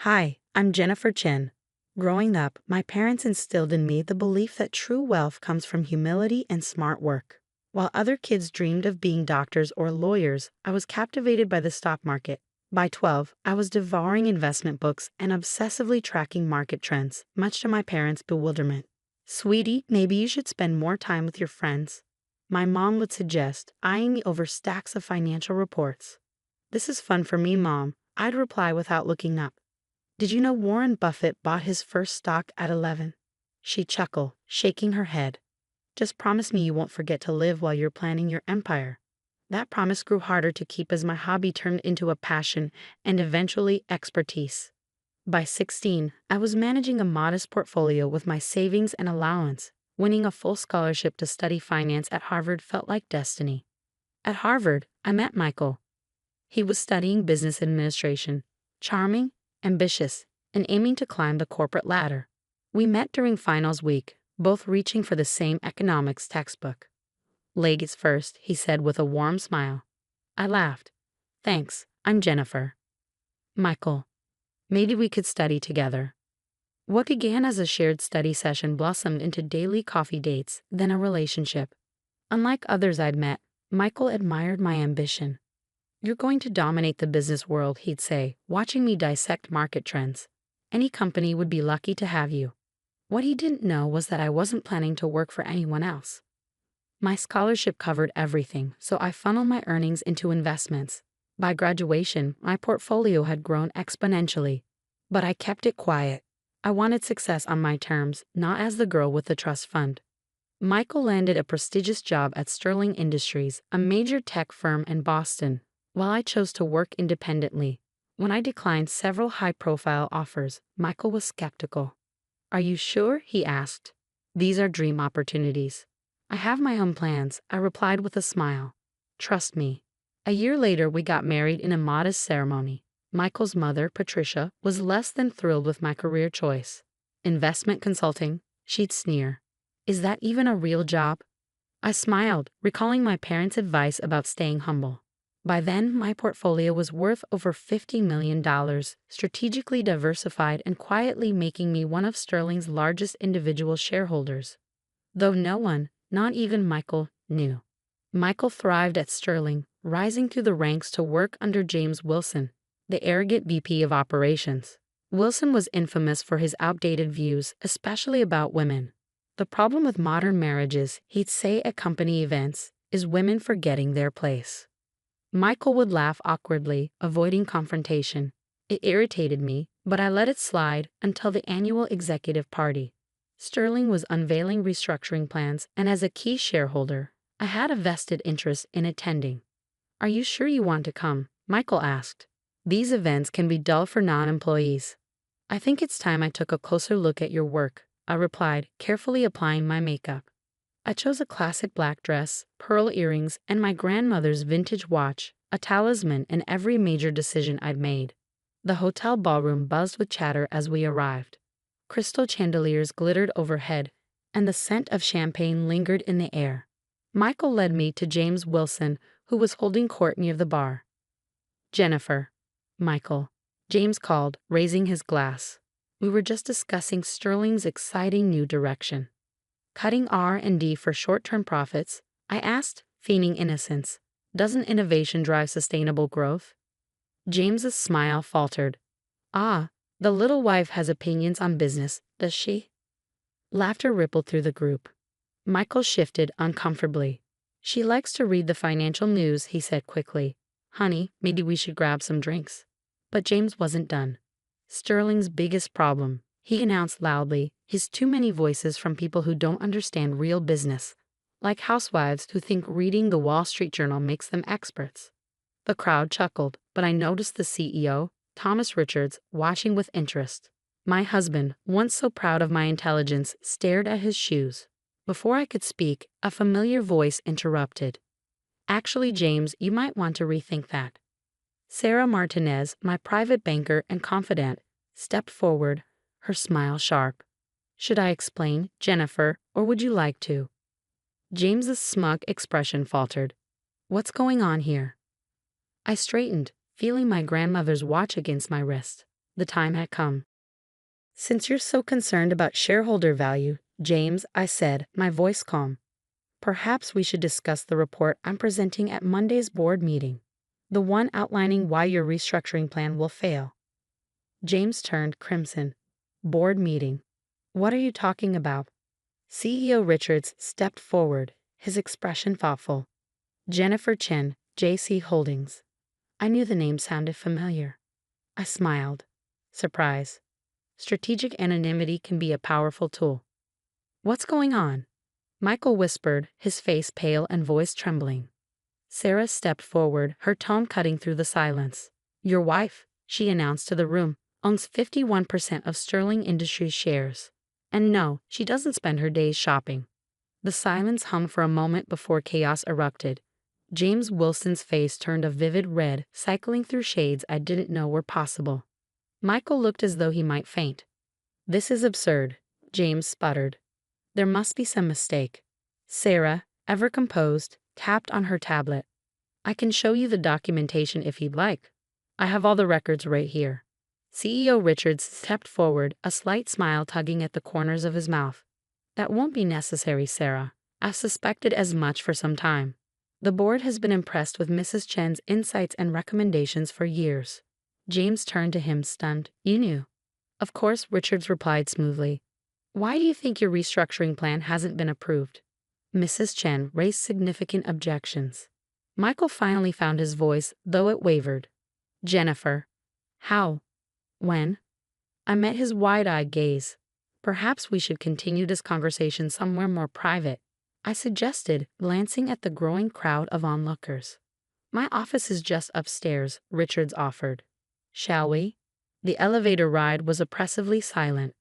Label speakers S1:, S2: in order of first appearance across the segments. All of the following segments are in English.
S1: Hi, I'm Jennifer Chen. Growing up, my parents instilled in me the belief that true wealth comes from humility and smart work. While other kids dreamed of being doctors or lawyers, I was captivated by the stock market. By 12, I was devouring investment books and obsessively tracking market trends, much to my parents' bewilderment. Sweetie, maybe you should spend more time with your friends. My mom would suggest, eyeing me over stacks of financial reports. This is fun for me, Mom, I'd reply without looking up. Did you know Warren Buffett bought his first stock at 11? She chuckled, shaking her head. Just promise me you won't forget to live while you're planning your empire. That promise grew harder to keep as my hobby turned into a passion and eventually expertise. By 16, I was managing a modest portfolio with my savings and allowance. Winning a full scholarship to study finance at Harvard felt like destiny. At Harvard, I met Michael. He was studying business administration, charming, ambitious, and aiming to climb the corporate ladder. We met during finals week, both reaching for the same economics textbook. Ladies first, he said with a warm smile. I laughed. Thanks, I'm Jennifer. Michael. Maybe we could study together. What began as a shared study session blossomed into daily coffee dates, then a relationship. Unlike others I'd met, Michael admired my ambition. You're going to dominate the business world, he'd say, watching me dissect market trends. Any company would be lucky to have you. What he didn't know was that I wasn't planning to work for anyone else. My scholarship covered everything, so I funneled my earnings into investments. By graduation, my portfolio had grown exponentially. But I kept it quiet. I wanted success on my terms, not as the girl with the trust fund. Michael landed a prestigious job at Sterling Industries, a major tech firm in Boston, while I chose to work independently. When I declined several high-profile offers, Michael was skeptical. Are you sure? He asked. These are dream opportunities. I have my own plans, I replied with a smile. Trust me. A year later, we got married in a modest ceremony. Michael's mother, Patricia, was less than thrilled with my career choice. Investment consulting, she'd sneer. Is that even a real job? I smiled, recalling my parents' advice about staying humble. By then, my portfolio was worth over $50 million, strategically diversified and quietly making me one of Sterling's largest individual shareholders. Though no one, not even Michael, knew. Michael thrived at Sterling, rising through the ranks to work under James Wilson, the arrogant VP of operations. Wilson was infamous for his outdated views, especially about women. The problem with modern marriages, he'd say at company events, is women forgetting their place. Michael would laugh awkwardly, avoiding confrontation. It irritated me, but I let it slide until the annual executive party. Sterling was unveiling restructuring plans, and as a key shareholder, I had a vested interest in attending. Are you sure you want to come? Michael asked. These events can be dull for non-employees. I think it's time I took a closer look at your work, I replied, carefully applying my makeup. I chose a classic black dress, pearl earrings, and my grandmother's vintage watch, a talisman in every major decision I'd made. The hotel ballroom buzzed with chatter as we arrived. Crystal chandeliers glittered overhead, and the scent of champagne lingered in the air. Michael led me to James Wilson, who was holding court near the bar. Jennifer. Michael. James called, raising his glass. We were just discussing Sterling's exciting new direction. Cutting R&D for short-term profits, I asked, feigning innocence. Doesn't innovation drive sustainable growth? James's smile faltered. Ah, the little wife has opinions on business, does she? Laughter rippled through the group. Michael shifted uncomfortably. She likes to read the financial news, he said quickly. Honey, maybe we should grab some drinks. But James wasn't done. Sterling's biggest problem, he announced loudly, is too many voices from people who don't understand real business, like housewives who think reading the Wall Street Journal makes them experts. The crowd chuckled, but I noticed the CEO, Thomas Richards, watching with interest. My husband, once so proud of my intelligence, stared at his shoes. Before I could speak, a familiar voice interrupted. Actually, James, you might want to rethink that. Sarah Martinez, my private banker and confidant, stepped forward, her smile sharp. Should I explain, Jennifer, or would you like to? James's smug expression faltered. What's going on here? I straightened, feeling my grandmother's watch against my wrist. The time had come. Since you're so concerned about shareholder value, James, I said, my voice calm, perhaps we should discuss the report I'm presenting at Monday's board meeting. The one outlining why your restructuring plan will fail. James turned crimson. Board meeting. What are you talking about? CEO Richards stepped forward, his expression thoughtful. Jennifer Chen, JC Holdings. I knew the name sounded familiar. I smiled. Surprise. Strategic anonymity can be a powerful tool. What's going on? Michael whispered, his face pale and voice trembling. Sarah stepped forward, her tone cutting through the silence. Your wife, she announced to the room, owns 51% of Sterling Industries shares. And no, she doesn't spend her days shopping. The silence hung for a moment before chaos erupted. James Wilson's face turned a vivid red, cycling through shades I didn't know were possible. Michael looked as though he might faint. This is absurd, James sputtered. There must be some mistake. Sarah, ever composed, tapped on her tablet. I can show you the documentation if you'd like. I have all the records right here. CEO Richards stepped forward, a slight smile tugging at the corners of his mouth. That won't be necessary, Sarah. I've suspected as much for some time. The board has been impressed with Mrs. Chen's insights and recommendations for years. James turned to him, stunned. You knew. Of course, Richards replied smoothly. Why do you think your restructuring plan hasn't been approved? Mrs. Chen raised significant objections. Michael finally found his voice, though it wavered. Jennifer. How? When? I met his wide-eyed gaze. Perhaps we should continue this conversation somewhere more private, I suggested, glancing at the growing crowd of onlookers. My office is just upstairs, Richards offered. Shall we? The elevator ride was oppressively silent.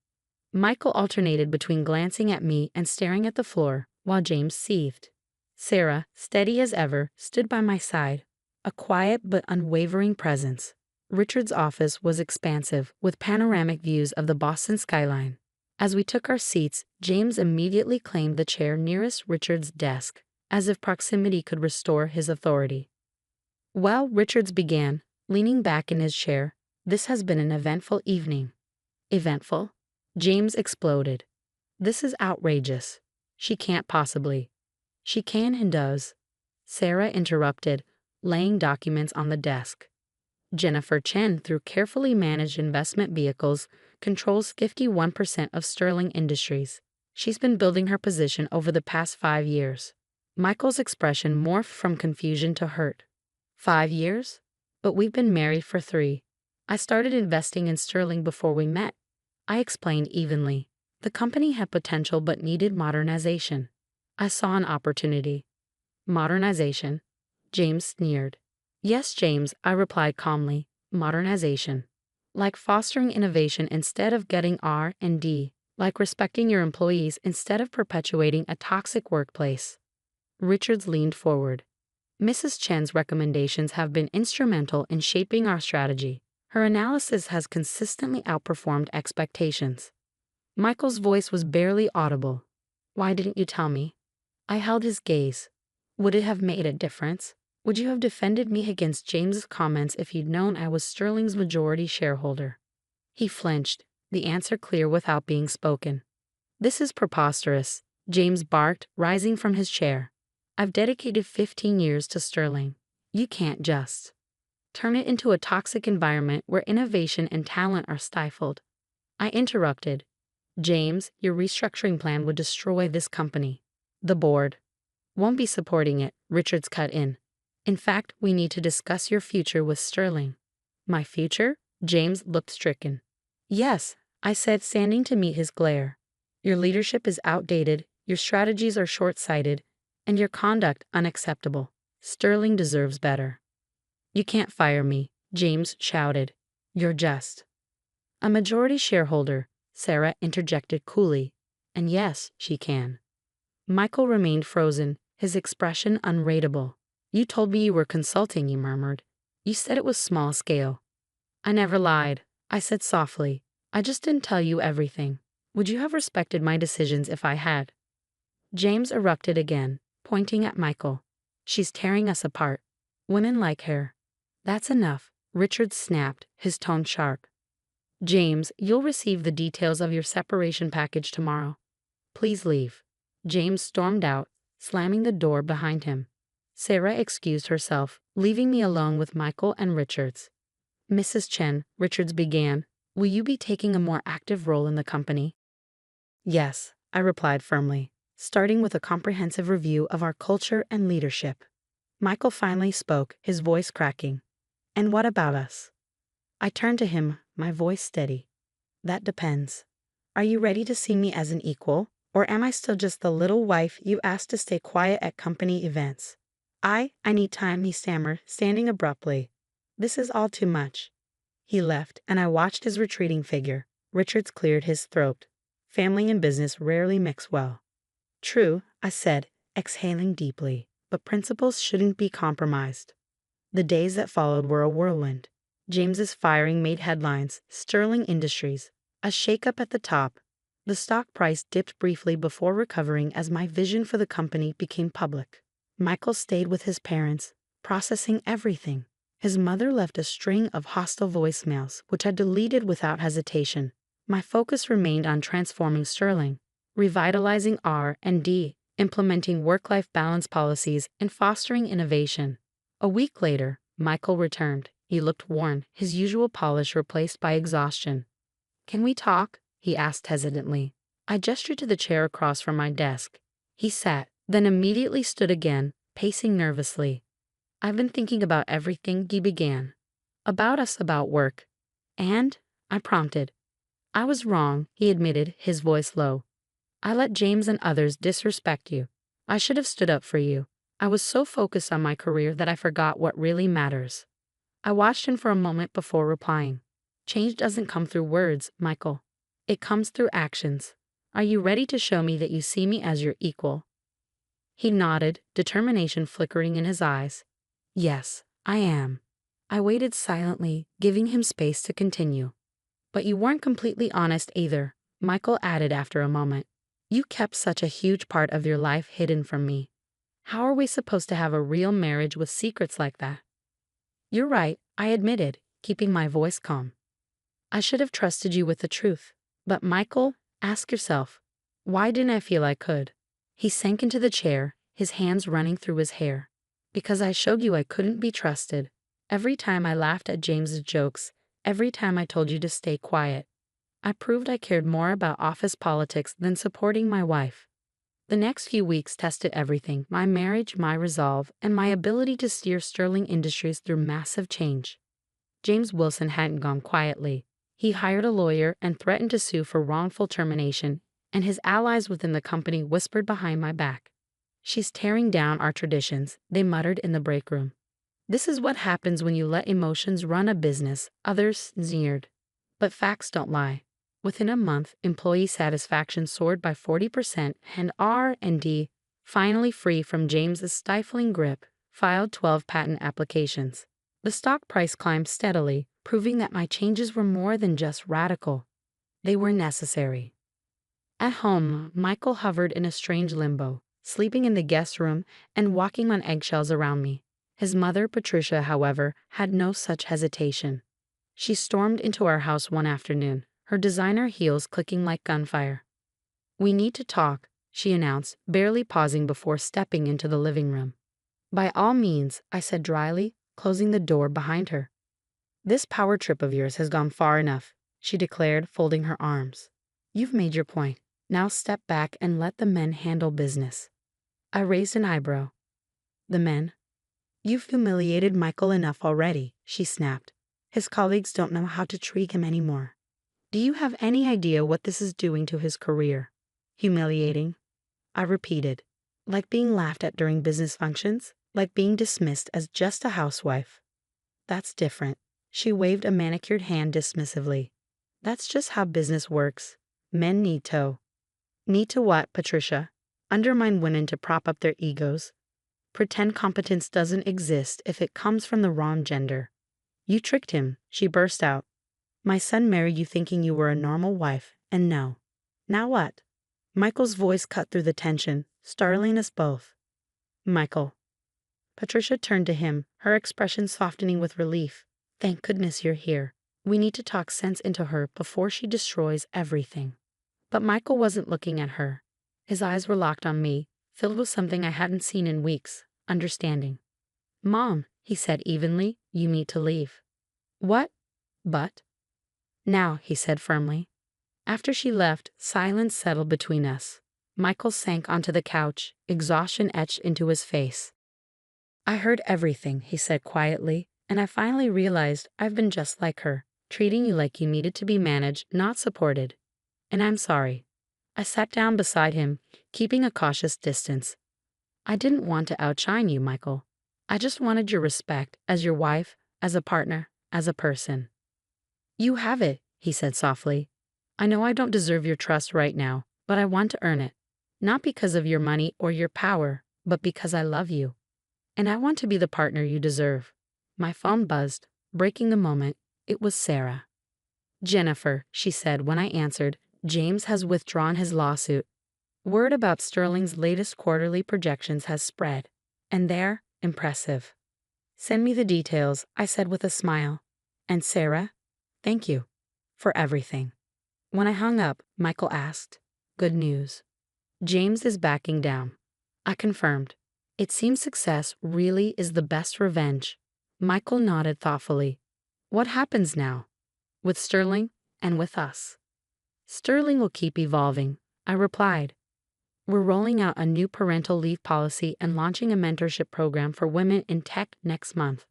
S1: Michael alternated between glancing at me and staring at the floor, while James seethed. Sarah, steady as ever, stood by my side, a quiet but unwavering presence. Richard's office was expansive, with panoramic views of the Boston skyline. As we took our seats, James immediately claimed the chair nearest Richard's desk, as if proximity could restore his authority. Well, Richards began, leaning back in his chair, this has been an eventful evening. Eventful? James exploded. This is outrageous. She can't possibly. She can and does. Sarah interrupted, laying documents on the desk. Jennifer Chen, through carefully managed investment vehicles, controls 51% of Sterling Industries. She's been building her position over the past 5 years. Michael's expression morphed from confusion to hurt. 5 years? But we've been married for 3. I started investing in Sterling before we met. I explained evenly. The company had potential but needed modernization. I saw an opportunity. Modernization? James sneered. Yes, James, I replied calmly. Modernization. Like fostering innovation instead of getting R&D. Like respecting your employees instead of perpetuating a toxic workplace. Richards leaned forward. Mrs. Chen's recommendations have been instrumental in shaping our strategy. Her analysis has consistently outperformed expectations. Michael's voice was barely audible. Why didn't you tell me? I held his gaze. Would it have made a difference? Would you have defended me against James's comments if you'd known I was Sterling's majority shareholder? He flinched, the answer clear without being spoken. This is preposterous, James barked, rising from his chair. I've dedicated 15 years to Sterling. You can't just turn it into a toxic environment where innovation and talent are stifled. I interrupted. James, your restructuring plan would destroy this company. The board won't be supporting it, Richards cut in. In fact, we need to discuss your future with Sterling. My future? James looked stricken. Yes, I said, standing to meet his glare. Your leadership is outdated, your strategies are short-sighted, and your conduct unacceptable. Sterling deserves better. You can't fire me, James shouted. You're just a majority shareholder, Sarah interjected coolly. And yes, she can. Michael remained frozen, his expression unreadable. You told me you were consulting, he murmured. You said it was small scale. I never lied, I said softly. I just didn't tell you everything. Would you have respected my decisions if I had? James erupted again, pointing at Michael. She's tearing us apart. Women like her. That's enough, Richard snapped, his tone sharp. James, you'll receive the details of your separation package tomorrow. Please leave. James stormed out, slamming the door behind him. Sarah excused herself, leaving me alone with Michael and Richards. Mrs. Chen, Richards began, will you be taking a more active role in the company? Yes, I replied firmly, starting with a comprehensive review of our culture and leadership. Michael finally spoke, his voice cracking. And what about us? I turned to him, my voice steady. That depends. Are you ready to see me as an equal, or am I still just the little wife you asked to stay quiet at company events? I need time, he stammered, standing abruptly. This is all too much. He left, and I watched his retreating figure. Richards cleared his throat. Family and business rarely mix well. True, I said, exhaling deeply, but principles shouldn't be compromised. The days that followed were a whirlwind. James's firing made headlines, Sterling Industries, a shakeup at the top. The stock price dipped briefly before recovering as my vision for the company became public. Michael stayed with his parents, processing everything. His mother left a string of hostile voicemails, which I deleted without hesitation. My focus remained on transforming Sterling, revitalizing R&D, implementing work-life balance policies, and fostering innovation. A week later, Michael returned. He looked worn, his usual polish replaced by exhaustion. Can we talk? He asked hesitantly. I gestured to the chair across from my desk. He sat, then immediately stood again, pacing nervously. I've been thinking about everything, he began. About us, about work. And? I prompted. I was wrong, he admitted, his voice low. I let James and others disrespect you. I should have stood up for you. I was so focused on my career that I forgot what really matters. I watched him for a moment before replying. Change doesn't come through words, Michael. It comes through actions. Are you ready to show me that you see me as your equal? He nodded, determination flickering in his eyes. Yes, I am. I waited silently, giving him space to continue. But you weren't completely honest either, Michael added after a moment. You kept such a huge part of your life hidden from me. How are we supposed to have a real marriage with secrets like that? You're right, I admitted, keeping my voice calm. I should have trusted you with the truth. But Michael, ask yourself, why didn't I feel I could? He sank into the chair, his hands running through his hair. Because I showed you I couldn't be trusted. Every time I laughed at James's jokes, every time I told you to stay quiet. I proved I cared more about office politics than supporting my wife. The next few weeks tested everything, my marriage, my resolve, and my ability to steer Sterling Industries through massive change. James Wilson hadn't gone quietly. He hired a lawyer and threatened to sue for wrongful termination, and his allies within the company whispered behind my back. She's tearing down our traditions, they muttered in the break room. This is what happens when you let emotions run a business, others sneered. But facts don't lie. Within a month, employee satisfaction soared by 40%, and R&D, finally free from James's stifling grip, filed 12 patent applications. The stock price climbed steadily, proving that my changes were more than just radical. They were necessary. At home, Michael hovered in a strange limbo, sleeping in the guest room and walking on eggshells around me. His mother, Patricia, however, had no such hesitation. She stormed into our house one afternoon, her designer heels clicking like gunfire. We need to talk, she announced, barely pausing before stepping into the living room. By all means, I said dryly, closing the door behind her. This power trip of yours has gone far enough, she declared, folding her arms. You've made your point. Now step back and let the men handle business. I raised an eyebrow. The men? You've humiliated Michael enough already, she snapped. His colleagues don't know how to treat him anymore. Do you have any idea what this is doing to his career? Humiliating? I repeated. Like being laughed at during business functions? Like being dismissed as just a housewife? That's different. She waved a manicured hand dismissively. That's just how business works. Men need to. Need to what, Patricia? Undermine women to prop up their egos. Pretend competence doesn't exist if it comes from the wrong gender. You tricked him, she burst out. My son married you thinking you were a normal wife, and no. Now what? Michael's voice cut through the tension, startling us both. Michael. Patricia turned to him, her expression softening with relief. Thank goodness you're here. We need to talk sense into her before she destroys everything. But Michael wasn't looking at her. His eyes were locked on me, filled with something I hadn't seen in weeks, understanding. "Mom," he said evenly, "you need to leave." "What?" "But." "Now," he said firmly. After she left, silence settled between us. Michael sank onto the couch, exhaustion etched into his face. "I heard everything," he said quietly, "and I finally realized I've been just like her, treating you like you needed to be managed, not supported. And I'm sorry." I sat down beside him, keeping a cautious distance. "I didn't want to outshine you, Michael. I just wanted your respect as your wife, as a partner, as a person." "You have it," he said softly. "I know I don't deserve your trust right now, but I want to earn it. Not because of your money or your power, but because I love you. And I want to be the partner you deserve." My phone buzzed, breaking the moment. It was Sarah. "Jennifer," she said when I answered, "James has withdrawn his lawsuit. Word about Sterling's latest quarterly projections has spread, and they're impressive." "Send me the details," I said with a smile. "And Sarah, thank you for everything." When I hung up, Michael asked, "Good news?" "James is backing down." I confirmed. "It seems success really is the best revenge." Michael nodded thoughtfully. "What happens now?" "With Sterling and with us." "Sterling will keep evolving," I replied. "We're rolling out a new parental leave policy and launching a mentorship program for women in tech next month."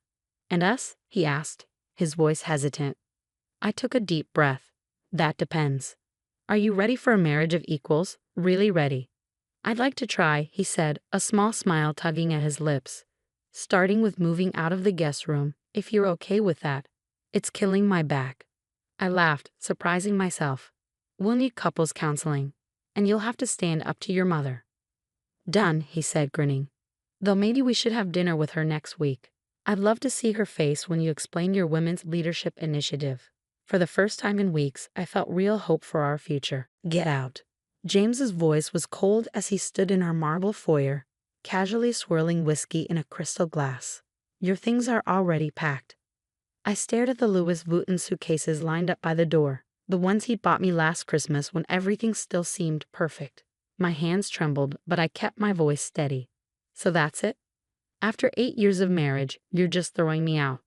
S1: "And us?" he asked, his voice hesitant. I took a deep breath. "That depends. Are you ready for a marriage of equals? Really ready?" "I'd like to try," he said, a small smile tugging at his lips. "Starting with moving out of the guest room, if you're okay with that. It's killing my back." I laughed, surprising myself. "We'll need couples counseling, and you'll have to stand up to your mother." "Done," he said, grinning. "Though maybe we should have dinner with her next week. I'd love to see her face when you explain your women's leadership initiative." For the first time in weeks, I felt real hope for our future. "Get out." James's voice was cold as he stood in our marble foyer, casually swirling whiskey in a crystal glass. "Your things are already packed." I stared at the Louis Vuitton suitcases lined up by the door, the ones he'd bought me last Christmas when everything still seemed perfect. My hands trembled, but I kept my voice steady. "So that's it? After 8 years of marriage, you're just throwing me out?"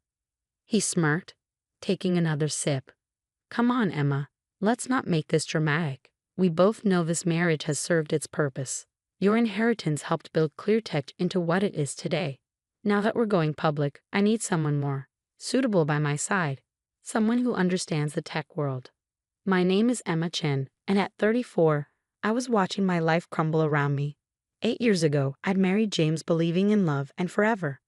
S1: He smirked, taking another sip. "Come on, Emma. Let's not make this dramatic. We both know this marriage has served its purpose. Your inheritance helped build ClearTech into what it is today. Now that we're going public, I need someone more suitable by my side. Someone who understands the tech world." My name is Emma Chen, and at 34, I was watching my life crumble around me. 8 years ago, I'd married James believing in love and forever.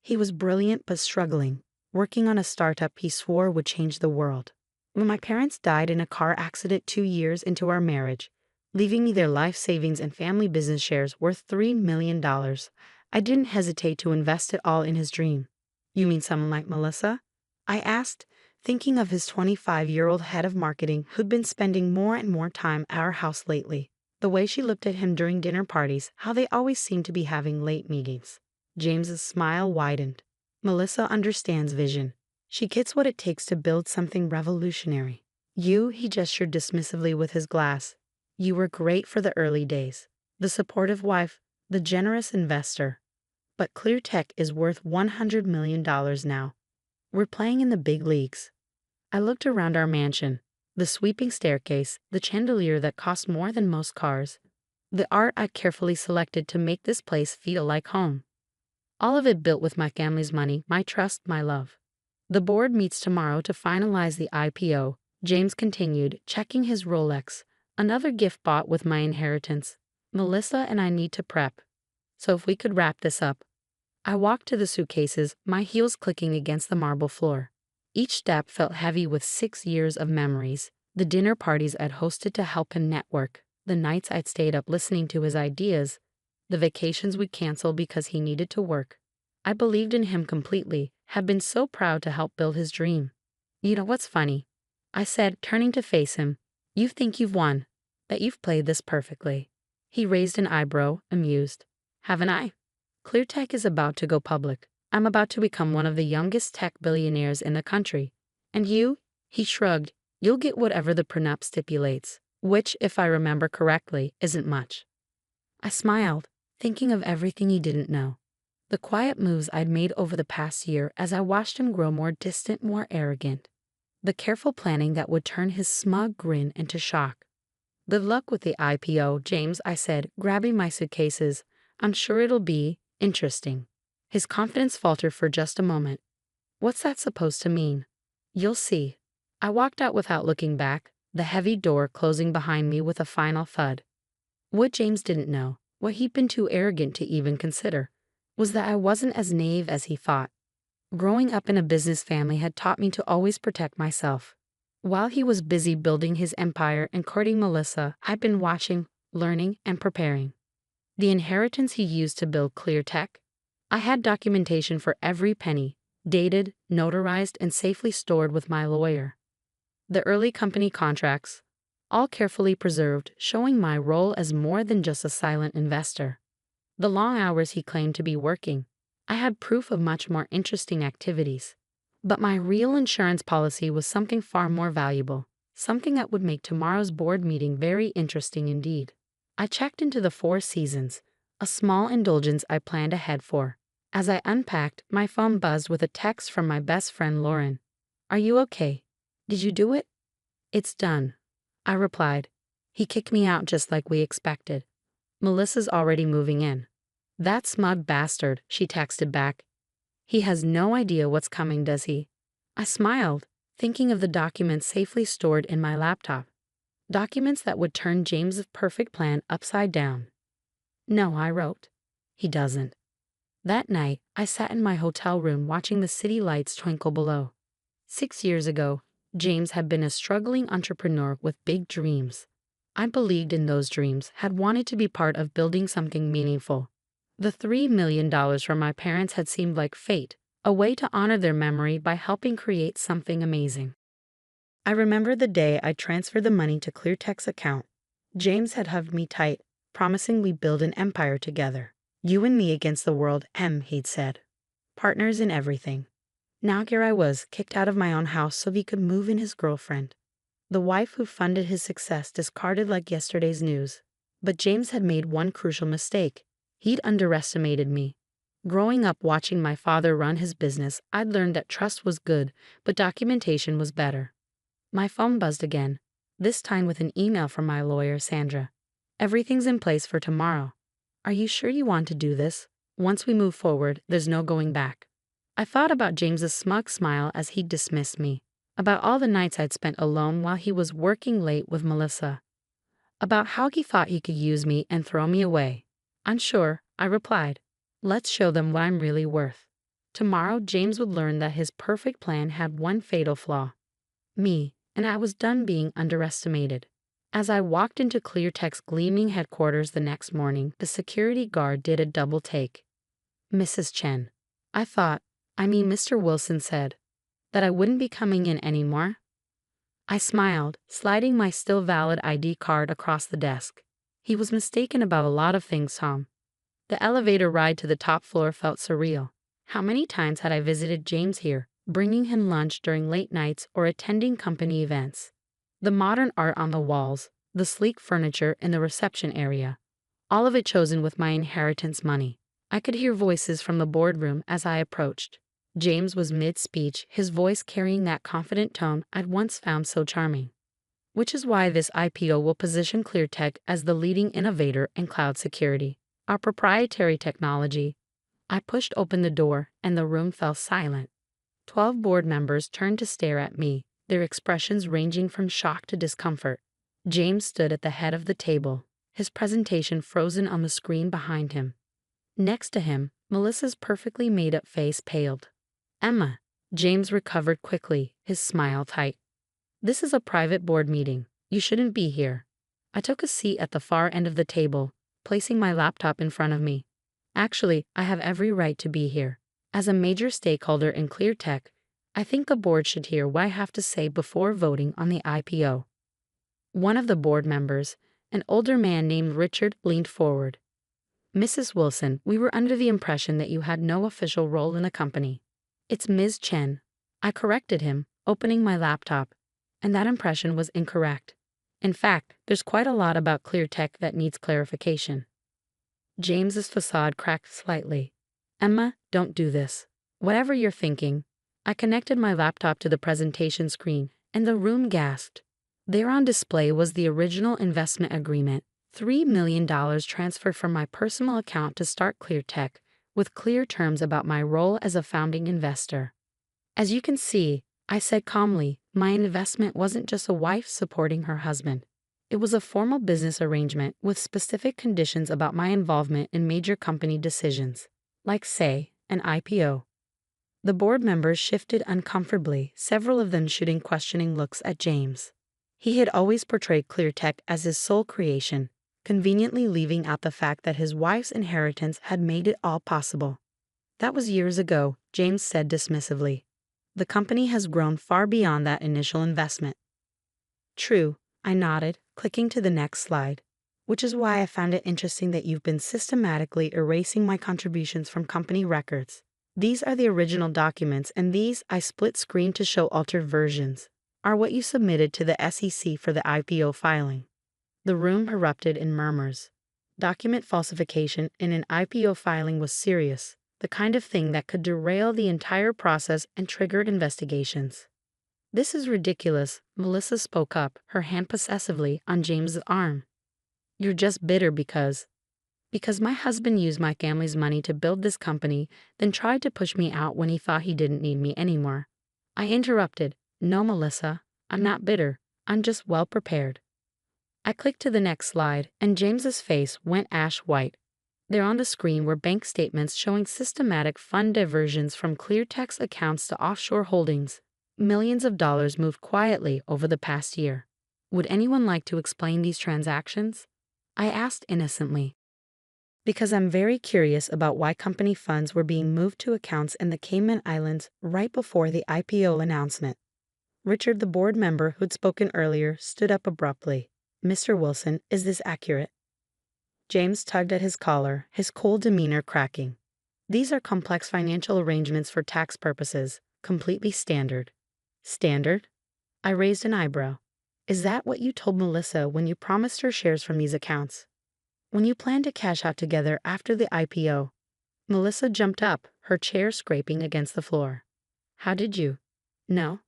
S1: He was brilliant but struggling, working on a startup he swore would change the world. When my parents died in a car accident 2 years into our marriage, leaving me their life savings and family business shares worth $3 million, I didn't hesitate to invest it all in his dream. "You mean someone like Melissa?" I asked, thinking of his 25-year-old head of marketing who'd been spending more and more time at our house lately. The way she looked at him during dinner parties, how they always seemed to be having late meetings. James's smile widened. "Melissa understands vision. She gets what it takes to build something revolutionary. You," he gestured dismissively with his glass. "You were great for the early days. The supportive wife, the generous investor. But ClearTech is worth $100 million now. We're playing in the big leagues." I looked around our mansion. The sweeping staircase, the chandelier that cost more than most cars, the art I'd carefully selected to make this place feel like home. All of it built with my family's money, my trust, my love. "The board meets tomorrow to finalize the IPO," James continued, checking his Rolex. "Another gift bought with my inheritance. Melissa and I need to prep. So if we could wrap this up." I walked to the suitcases, my heels clicking against the marble floor. Each step felt heavy with 6 years of memories. The dinner parties I'd hosted to help him network, the nights I'd stayed up listening to his ideas, the vacations we'd canceled because he needed to work. I believed in him completely, had been so proud to help build his dream. "You know what's funny?" I said, turning to face him. "You think you've won, that you've played this perfectly." He raised an eyebrow, amused. "Haven't I? ClearTech is about to go public. I'm about to become one of the youngest tech billionaires in the country. And you? He shrugged. You'll get whatever the prenup stipulates, which, if I remember correctly, isn't much. I smiled, thinking of everything he didn't know. The quiet moves I'd made over the past year as I watched him grow more distant, more arrogant. The careful planning that would turn his smug grin into shock. Good luck with the IPO, James, I said, grabbing my suitcases. I'm sure it'll be interesting. His confidence faltered for just a moment. What's that supposed to mean? You'll see. I walked out without looking back, the heavy door closing behind me with a final thud. What James didn't know, what he'd been too arrogant to even consider, was that I wasn't as naive as he thought. Growing up in a business family had taught me to always protect myself. While he was busy building his empire and courting Melissa, I'd been watching, learning, and preparing. The inheritance he used to build ClearTech? I had documentation for every penny, dated, notarized, and safely stored with my lawyer. The early company contracts, all carefully preserved, showing my role as more than just a silent investor. The long hours he claimed to be working, I had proof of much more interesting activities. But my real insurance policy was something far more valuable, something that would make tomorrow's board meeting very interesting indeed. I checked into the Four Seasons, a small indulgence I planned ahead for. As I unpacked, my phone buzzed with a text from my best friend Lauren. Are you okay? Did you do it? It's done, I replied. He kicked me out just like we expected. Melissa's already moving in. That smug bastard, she texted back. He has no idea what's coming, does he? I smiled, thinking of the documents safely stored in my laptop. Documents that would turn James's perfect plan upside down. No, I wrote. He doesn't. That night, I sat in my hotel room watching the city lights twinkle below. 6 years ago, James had been a struggling entrepreneur with big dreams. I believed in those dreams, had wanted to be part of building something meaningful. The $3 million from my parents had seemed like fate, a way to honor their memory by helping create something amazing. I remember the day I transferred the money to ClearTech's account. James had hugged me tight, promising we'd build an empire together. You and me against the world, he'd said. Partners in everything. Now here I was, kicked out of my own house so he could move in his girlfriend. The wife who funded his success discarded like yesterday's news. But James had made one crucial mistake. He'd underestimated me. Growing up watching my father run his business, I'd learned that trust was good, but documentation was better. My phone buzzed again, this time with an email from my lawyer, Sandra. Everything's in place for tomorrow. Are you sure you want to do this? Once we move forward, there's no going back. I thought about James's smug smile as he dismissed me, about all the nights I'd spent alone while he was working late with Melissa, about how he thought he could use me and throw me away. Unsure, I replied, let's show them what I'm really worth. Tomorrow, James would learn that his perfect plan had one fatal flaw. Me, and I was done being underestimated. As I walked into ClearTech's gleaming headquarters the next morning, the security guard did a double take. Mrs. Chen. Mr. Wilson said, that I wouldn't be coming in anymore. I smiled, sliding my still valid ID card across the desk. He was mistaken about a lot of things, Tom. The elevator ride to the top floor felt surreal. How many times had I visited James here, bringing him lunch during late nights or attending company events? The modern art on the walls, the sleek furniture in the reception area, all of it chosen with my inheritance money. I could hear voices from the boardroom as I approached. James was mid-speech, his voice carrying that confident tone I'd once found so charming. Which is why this IPO will position ClearTech as the leading innovator in cloud security, our proprietary technology. I pushed open the door, and the room fell silent. 12 board members turned to stare at me, their expressions ranging from shock to discomfort. James stood at the head of the table, his presentation frozen on the screen behind him. Next to him, Melissa's perfectly made-up face paled. Emma, James recovered quickly, his smile tight. This is a private board meeting. You shouldn't be here. I took a seat at the far end of the table, placing my laptop in front of me. Actually, I have every right to be here. As a major stakeholder in ClearTech, I think the board should hear what I have to say before voting on the IPO. One of the board members, an older man named Richard, leaned forward. Mrs. Wilson, we were under the impression that you had no official role in the company. It's Ms. Chen. I corrected him, opening my laptop, and that impression was incorrect. In fact, there's quite a lot about ClearTech that needs clarification. James's facade cracked slightly. Emma, don't do this. Whatever you're thinking. I connected my laptop to the presentation screen, and the room gasped. There on display was the original investment agreement, $3 million transferred from my personal account to start ClearTech, with clear terms about my role as a founding investor. As you can see, I said calmly, my investment wasn't just a wife supporting her husband. It was a formal business arrangement with specific conditions about my involvement in major company decisions, like, say, an IPO. The board members shifted uncomfortably, several of them shooting questioning looks at James. He had always portrayed ClearTech as his sole creation, conveniently leaving out the fact that his wife's inheritance had made it all possible. That was years ago, James said dismissively. The company has grown far beyond that initial investment. True, I nodded, clicking to the next slide, which is why I found it interesting that you've been systematically erasing my contributions from company records. These are the original documents, and these, I split screen to show altered versions, are what you submitted to the SEC for the IPO filing. The room erupted in murmurs. Document falsification in an IPO filing was serious, the kind of thing that could derail the entire process and trigger investigations. This is ridiculous, Melissa spoke up, her hand possessively on James's arm. You're just bitter because my husband used my family's money to build this company, then tried to push me out when he thought he didn't need me anymore. I interrupted. No, Melissa, I'm not bitter. I'm just well prepared. I clicked to the next slide, and James's face went ash white. There on the screen were bank statements showing systematic fund diversions from ClearTech's accounts to offshore holdings. Millions of dollars moved quietly over the past year. Would anyone like to explain these transactions? I asked innocently. Because I'm very curious about why company funds were being moved to accounts in the Cayman Islands right before the IPO announcement. Richard, the board member who'd spoken earlier, stood up abruptly. Mr. Wilson, is this accurate? James tugged at his collar, his cool demeanor cracking. These are complex financial arrangements for tax purposes, completely standard. Standard? I raised an eyebrow. Is that what you told Melissa when you promised her shares from these accounts? When you planned to cash out together after the IPO? Melissa jumped up, her chair scraping against the floor. How did you? No.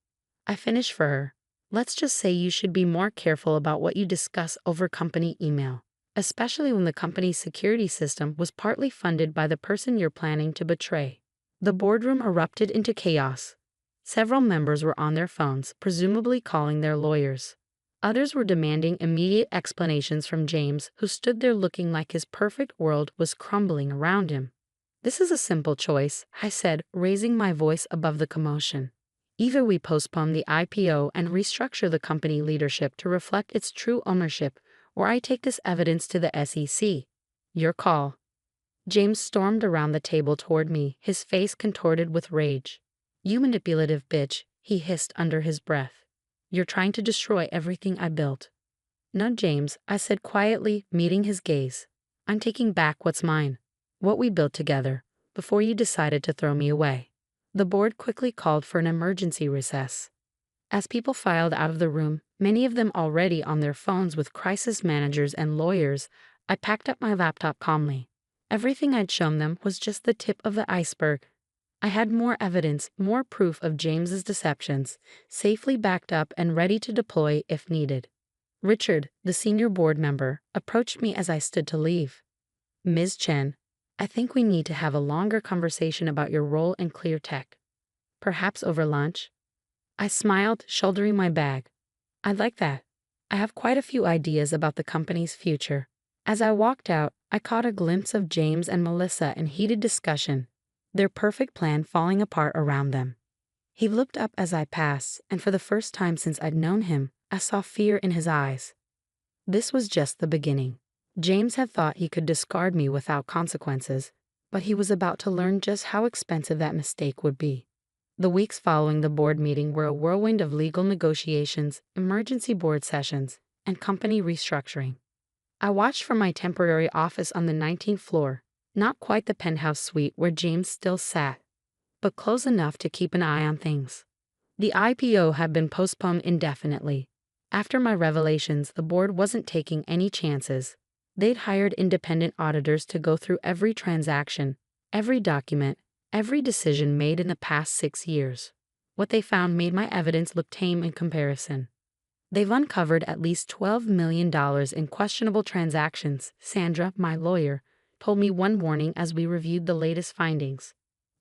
S1: I finished for her. Let's just say you should be more careful about what you discuss over company email, especially when the company's security system was partly funded by the person you're planning to betray. The boardroom erupted into chaos. Several members were on their phones, presumably calling their lawyers. Others were demanding immediate explanations from James, who stood there looking like his perfect world was crumbling around him. This is a simple choice, I said, raising my voice above the commotion. Either we postpone the IPO and restructure the company leadership to reflect its true ownership, or I take this evidence to the SEC. Your call. James stormed around the table toward me, his face contorted with rage. You manipulative bitch, he hissed under his breath. You're trying to destroy everything I built. No, James, I said quietly, meeting his gaze. I'm taking back what's mine, what we built together, before you decided to throw me away. The board quickly called for an emergency recess. As people filed out of the room, many of them already on their phones with crisis managers and lawyers, I packed up my laptop calmly. Everything I'd shown them was just the tip of the iceberg. I had more evidence, more proof of James's deceptions, safely backed up and ready to deploy if needed. Richard, the senior board member, approached me as I stood to leave. Ms. Chen, I think we need to have a longer conversation about your role in ClearTech. Perhaps over lunch? I smiled, shouldering my bag. I'd like that. I have quite a few ideas about the company's future. As I walked out, I caught a glimpse of James and Melissa in heated discussion, their perfect plan falling apart around them. He looked up as I passed, and for the first time since I'd known him, I saw fear in his eyes. This was just the beginning. James had thought he could discard me without consequences, but he was about to learn just how expensive that mistake would be. The weeks following the board meeting were a whirlwind of legal negotiations, emergency board sessions, and company restructuring. I watched from my temporary office on the 19th floor, not quite the penthouse suite where James still sat, but close enough to keep an eye on things. The IPO had been postponed indefinitely. After my revelations, the board wasn't taking any chances. They'd hired independent auditors to go through every transaction, every document, every decision made in the past 6 years. What they found made my evidence look tame in comparison. They've uncovered at least $12 million in questionable transactions, Sandra, my lawyer, told me one morning as we reviewed the latest findings.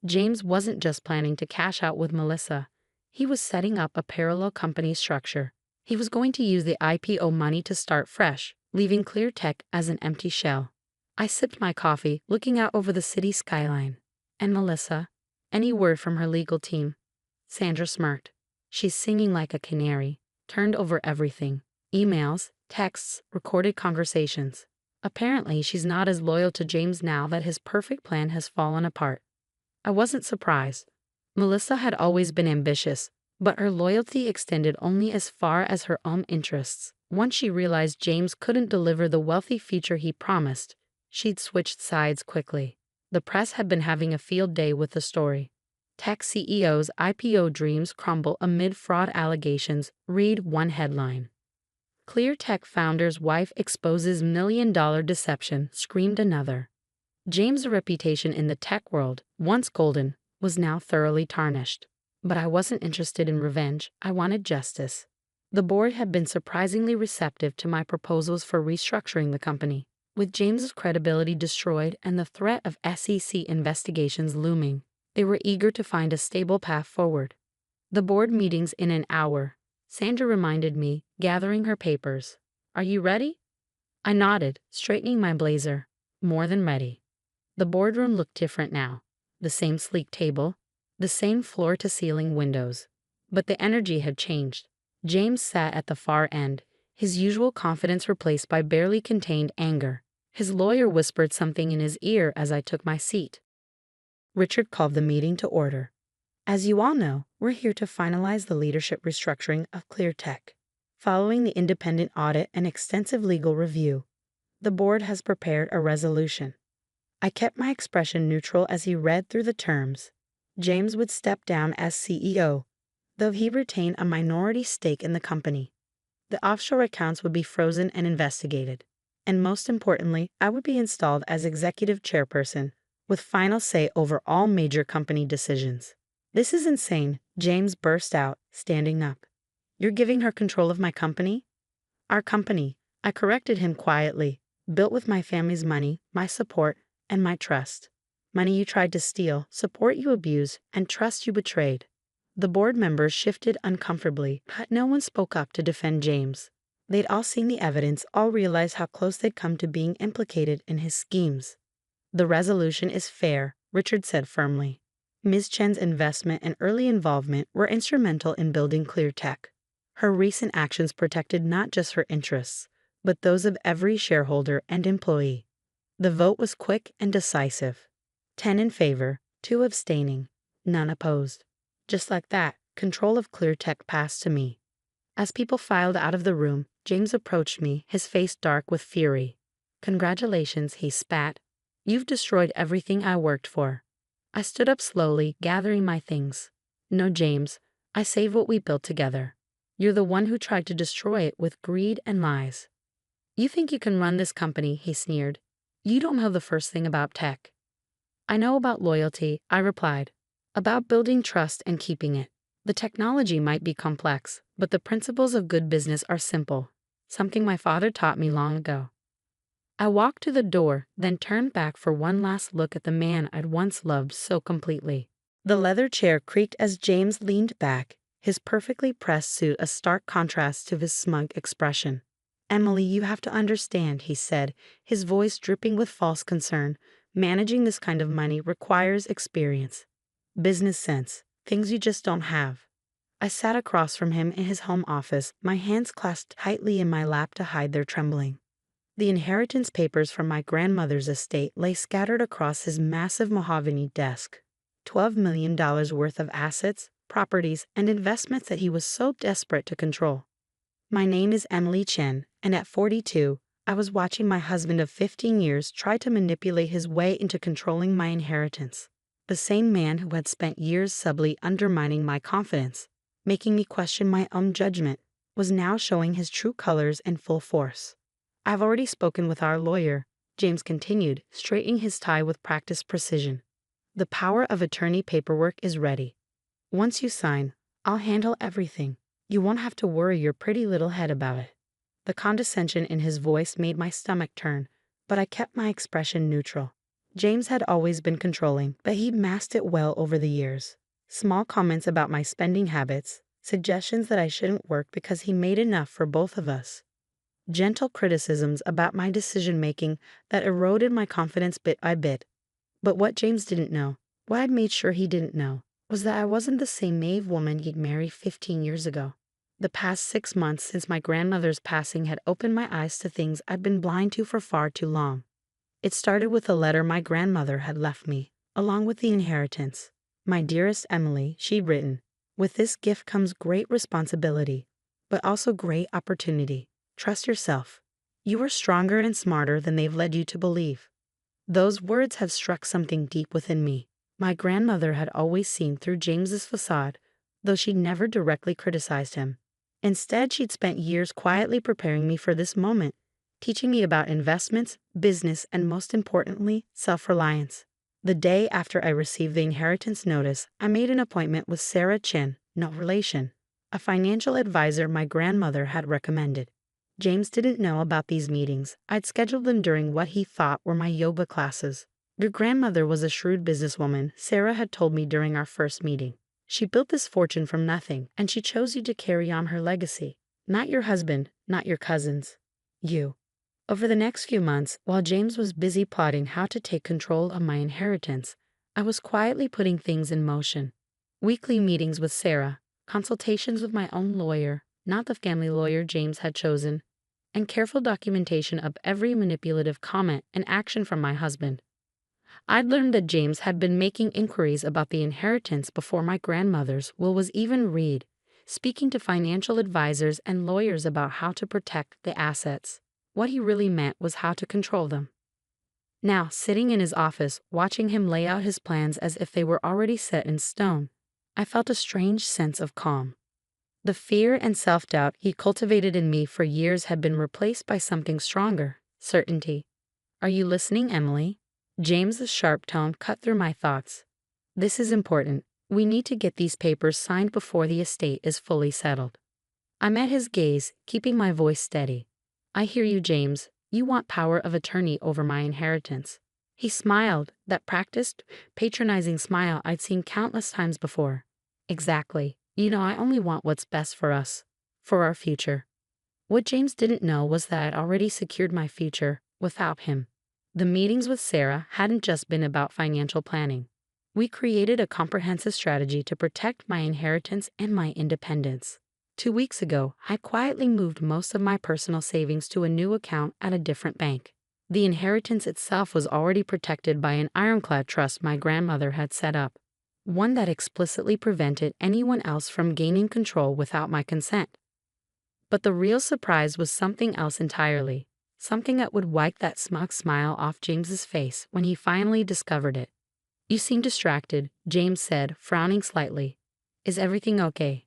S1: James wasn't just planning to cash out with Melissa. He was setting up a parallel company structure. He was going to use the IPO money to start fresh, leaving ClearTech as an empty shell. I sipped my coffee, looking out over the city skyline. And Melissa? Any word from her legal team? Sandra smirked. She's singing like a canary, turned over everything. Emails, texts, recorded conversations. Apparently, she's not as loyal to James now that his perfect plan has fallen apart. I wasn't surprised. Melissa had always been ambitious, but her loyalty extended only as far as her own interests. Once she realized James couldn't deliver the wealthy future he promised, she'd switched sides quickly. The press had been having a field day with the story. Tech CEO's IPO dreams crumble amid fraud allegations, read one headline. ClearTech founder's wife exposes million-dollar deception, screamed another. James' reputation in the tech world, once golden, was now thoroughly tarnished. But I wasn't interested in revenge, I wanted justice. The board had been surprisingly receptive to my proposals for restructuring the company. With James's credibility destroyed and the threat of SEC investigations looming, they were eager to find a stable path forward. The board meeting's in an hour, Sandra reminded me, gathering her papers. Are you ready? I nodded, straightening my blazer. More than ready. The boardroom looked different now. The same sleek table, the same floor-to-ceiling windows. But the energy had changed. James sat at the far end, his usual confidence replaced by barely contained anger. His lawyer whispered something in his ear as I took my seat. Richard called the meeting to order. As you all know, we're here to finalize the leadership restructuring of ClearTech. Following the independent audit and extensive legal review, the board has prepared a resolution. I kept my expression neutral as he read through the terms. James would step down as CEO, though he retained a minority stake in the company. The offshore accounts would be frozen and investigated. And most importantly, I would be installed as executive chairperson, with final say over all major company decisions. This is insane, James burst out, standing up. You're giving her control of my company? Our company, I corrected him quietly, built with my family's money, my support, and my trust. Money you tried to steal, support you abused, and trust you betrayed. The board members shifted uncomfortably, but no one spoke up to defend James. They'd all seen the evidence, all realized how close they'd come to being implicated in his schemes. The resolution is fair, Richard said firmly. Ms. Chen's investment and early involvement were instrumental in building ClearTech. Her recent actions protected not just her interests, but those of every shareholder and employee. The vote was quick and decisive. 10 in favor, 2 abstaining, none opposed. Just like that, control of ClearTech passed to me. As people filed out of the room, James approached me, his face dark with fury. Congratulations, he spat. You've destroyed everything I worked for. I stood up slowly, gathering my things. No, James, I saved what we built together. You're the one who tried to destroy it with greed and lies. You think you can run this company, he sneered. You don't know the first thing about tech. I know about loyalty, I replied. About building trust and keeping it. The technology might be complex, but the principles of good business are simple, something my father taught me long ago. I walked to the door, then turned back for one last look at the man I'd once loved so completely. The leather chair creaked as James leaned back, his perfectly pressed suit a stark contrast to his smug expression. Emily, you have to understand, he said, his voice dripping with false concern. Managing this kind of money requires experience. Business sense, things you just don't have. I sat across from him in his home office, my hands clasped tightly in my lap to hide their trembling. The inheritance papers from my grandmother's estate lay scattered across his massive mahogany desk. $12 million worth of assets, properties, and investments that he was so desperate to control. My name is Emily Chen, and at 42, I was watching my husband of 15 years try to manipulate his way into controlling my inheritance. The same man who had spent years subtly undermining my confidence, making me question my own judgment, was now showing his true colors in full force. I've already spoken with our lawyer, James continued, straightening his tie with practiced precision. The power of attorney paperwork is ready. Once you sign, I'll handle everything. You won't have to worry your pretty little head about it. The condescension in his voice made my stomach turn, but I kept my expression neutral. James had always been controlling, but he'd masked it well over the years. Small comments about my spending habits, suggestions that I shouldn't work because he made enough for both of us. Gentle criticisms about my decision-making that eroded my confidence bit by bit. But what James didn't know, what I'd made sure he didn't know, was that I wasn't the same naive woman he'd married 15 years ago. The past 6 months since my grandmother's passing had opened my eyes to things I'd been blind to for far too long. It started with a letter my grandmother had left me, along with the inheritance. My dearest Emily, she'd written, with this gift comes great responsibility, but also great opportunity. Trust yourself. You are stronger and smarter than they've led you to believe. Those words have struck something deep within me. My grandmother had always seen through James's facade, though she'd never directly criticized him. Instead, she'd spent years quietly preparing me for this moment, teaching me about investments, business, and most importantly, self-reliance. The day after I received the inheritance notice, I made an appointment with Sarah Chin, no relation, a financial advisor my grandmother had recommended. James didn't know about these meetings. I'd scheduled them during what he thought were my yoga classes. Your grandmother was a shrewd businesswoman, Sarah had told me during our first meeting. She built this fortune from nothing, and she chose you to carry on her legacy. Not your husband, not your cousins. You. Over the next few months, while James was busy plotting how to take control of my inheritance, I was quietly putting things in motion. Weekly meetings with Sarah, consultations with my own lawyer, not the family lawyer James had chosen, and careful documentation of every manipulative comment and action from my husband. I'd learned that James had been making inquiries about the inheritance before my grandmother's will was even read, speaking to financial advisors and lawyers about how to protect the assets. What he really meant was how to control them. Now, sitting in his office, watching him lay out his plans as if they were already set in stone, I felt a strange sense of calm. The fear and self-doubt he cultivated in me for years had been replaced by something stronger, certainty. Are you listening, Emily? James's sharp tone cut through my thoughts. This is important. We need to get these papers signed before the estate is fully settled. I met his gaze, keeping my voice steady. I hear you, James. You want power of attorney over my inheritance. He smiled, that practiced, patronizing smile I'd seen countless times before. Exactly. You know, I only want what's best for us, for our future. What James didn't know was that I'd already secured my future without him. The meetings with Sarah hadn't just been about financial planning. We created a comprehensive strategy to protect my inheritance and my independence. 2 weeks ago, I quietly moved most of my personal savings to a new account at a different bank. The inheritance itself was already protected by an ironclad trust my grandmother had set up, one that explicitly prevented anyone else from gaining control without my consent. But the real surprise was something else entirely, something that would wipe that smug smile off James's face when he finally discovered it. You seem distracted, James said, frowning slightly. Is everything okay?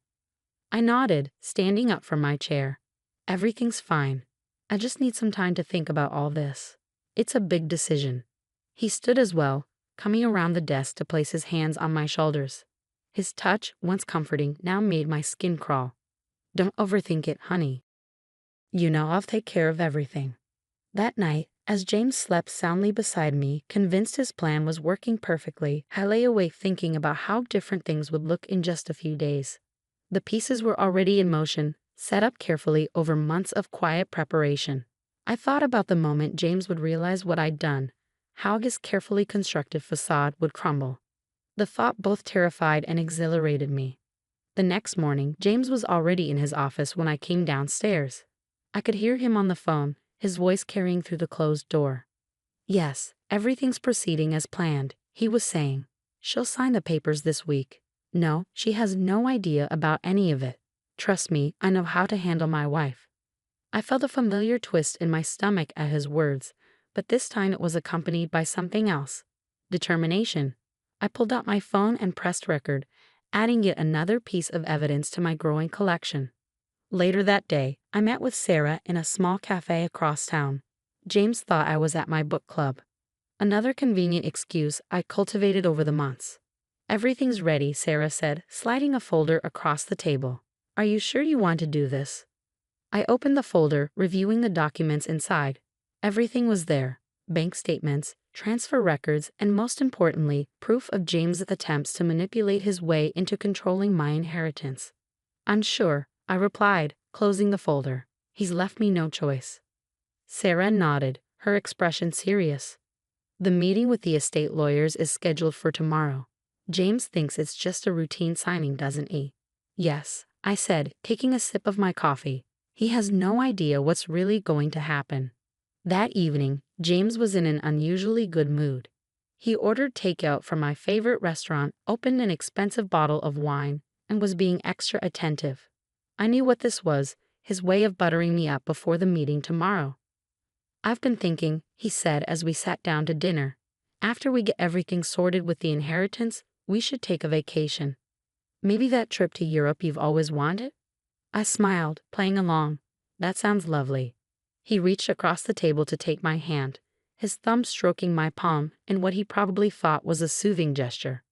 S1: I nodded, standing up from my chair. Everything's fine. I just need some time to think about all this. It's a big decision. He stood as well, coming around the desk to place his hands on my shoulders. His touch, once comforting, now made my skin crawl. Don't overthink it, honey. You know I'll take care of everything. That night, as James slept soundly beside me, convinced his plan was working perfectly, I lay awake thinking about how different things would look in just a few days. The pieces were already in motion, set up carefully over months of quiet preparation. I thought about the moment James would realize what I'd done, how his carefully constructed facade would crumble. The thought both terrified and exhilarated me. The next morning, James was already in his office when I came downstairs. I could hear him on the phone, his voice carrying through the closed door. Yes, everything's proceeding as planned, he was saying. She'll sign the papers this week. No, she has no idea about any of it. Trust me, I know how to handle my wife. I felt a familiar twist in my stomach at his words, but this time it was accompanied by something else. Determination. I pulled out my phone and pressed record, adding yet another piece of evidence to my growing collection. Later that day, I met with Sarah in a small cafe across town. James thought I was at my book club. Another convenient excuse I cultivated over the months. "Everything's ready," Sarah said, sliding a folder across the table. "Are you sure you want to do this?" I opened the folder, reviewing the documents inside. Everything was there: bank statements, transfer records, and most importantly, proof of James's attempts to manipulate his way into controlling my inheritance. "Unsure," I replied, closing the folder. "He's left me no choice." Sarah nodded, her expression serious. "The meeting with the estate lawyers is scheduled for tomorrow. James thinks it's just a routine signing, doesn't he?" "Yes," I said, taking a sip of my coffee. "He has no idea what's really going to happen." That evening, James was in an unusually good mood. He ordered takeout from my favorite restaurant, opened an expensive bottle of wine, and was being extra attentive. I knew what this was: his way of buttering me up before the meeting tomorrow. "I've been thinking," he said as we sat down to dinner. "After we get everything sorted with the inheritance, we should take a vacation. Maybe that trip to Europe you've always wanted?" I smiled, playing along. "That sounds lovely." He reached across the table to take my hand, his thumb stroking my palm in what he probably thought was a soothing gesture.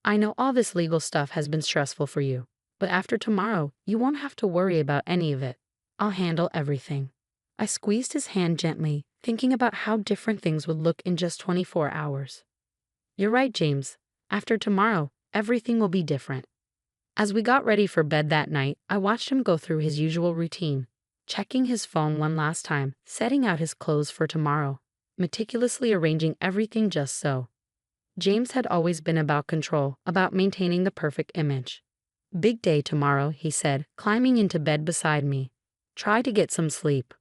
S1: "I know all this legal stuff has been stressful for you, but after tomorrow, you won't have to worry about any of it. I'll handle everything." I squeezed his hand gently, thinking about how different things would look in just 24 hours. "You're right, James. After tomorrow, everything will be different." As we got ready for bed that night, I watched him go through his usual routine, checking his phone one last time, setting out his clothes for tomorrow, meticulously arranging everything just so. James had always been about control, about maintaining the perfect image. "Big day tomorrow," he said, climbing into bed beside me. "Try to get some sleep."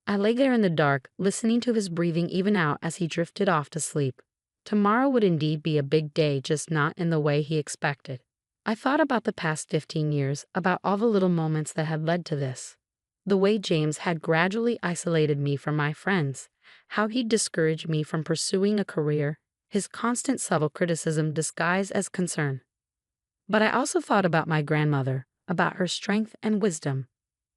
S1: I lay there in the dark, listening to his breathing even out as he drifted off to sleep. Tomorrow would indeed be a big day, just not in the way he expected. I thought about the past 15 years, about all the little moments that had led to this. The way James had gradually isolated me from my friends, how he discouraged me from pursuing a career, his constant subtle criticism disguised as concern. But I also thought about my grandmother, about her strength and wisdom.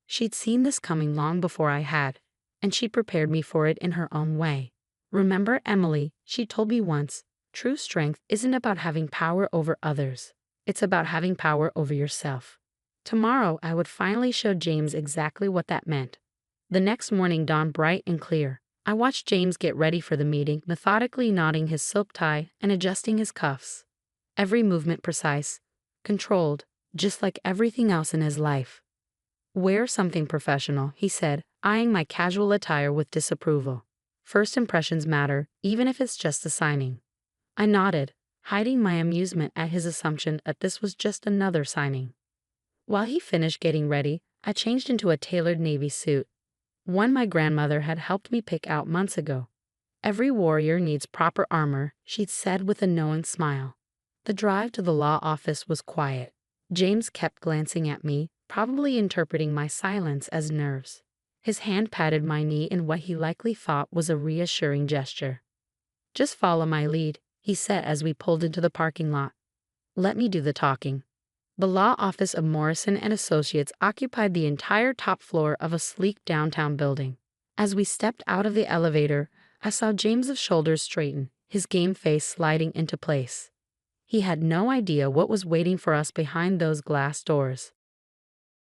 S1: She'd seen this coming long before I had, and she prepared me for it in her own way. "Remember, Emily," she told me once, "true strength isn't about having power over others. It's about having power over yourself." Tomorrow, I would finally show James exactly what that meant. The next morning dawned bright and clear. I watched James get ready for the meeting, methodically knotting his silk tie and adjusting his cuffs. Every movement precise, controlled, just like everything else in his life. "Wear something professional," he said, eyeing my casual attire with disapproval. "First impressions matter, even if it's just a signing." I nodded, hiding my amusement at his assumption that this was just another signing. While he finished getting ready, I changed into a tailored navy suit, one my grandmother had helped me pick out months ago. "Every warrior needs proper armor," she'd said with a knowing smile. The drive to the law office was quiet. James kept glancing at me, probably interpreting my silence as nerves. His hand patted my knee in what he likely thought was a reassuring gesture. "Just follow my lead," he said as we pulled into the parking lot. "Let me do the talking." The law office of Morrison and Associates occupied the entire top floor of a sleek downtown building. As we stepped out of the elevator, I saw James's shoulders straighten, his game face sliding into place. He had no idea what was waiting for us behind those glass doors.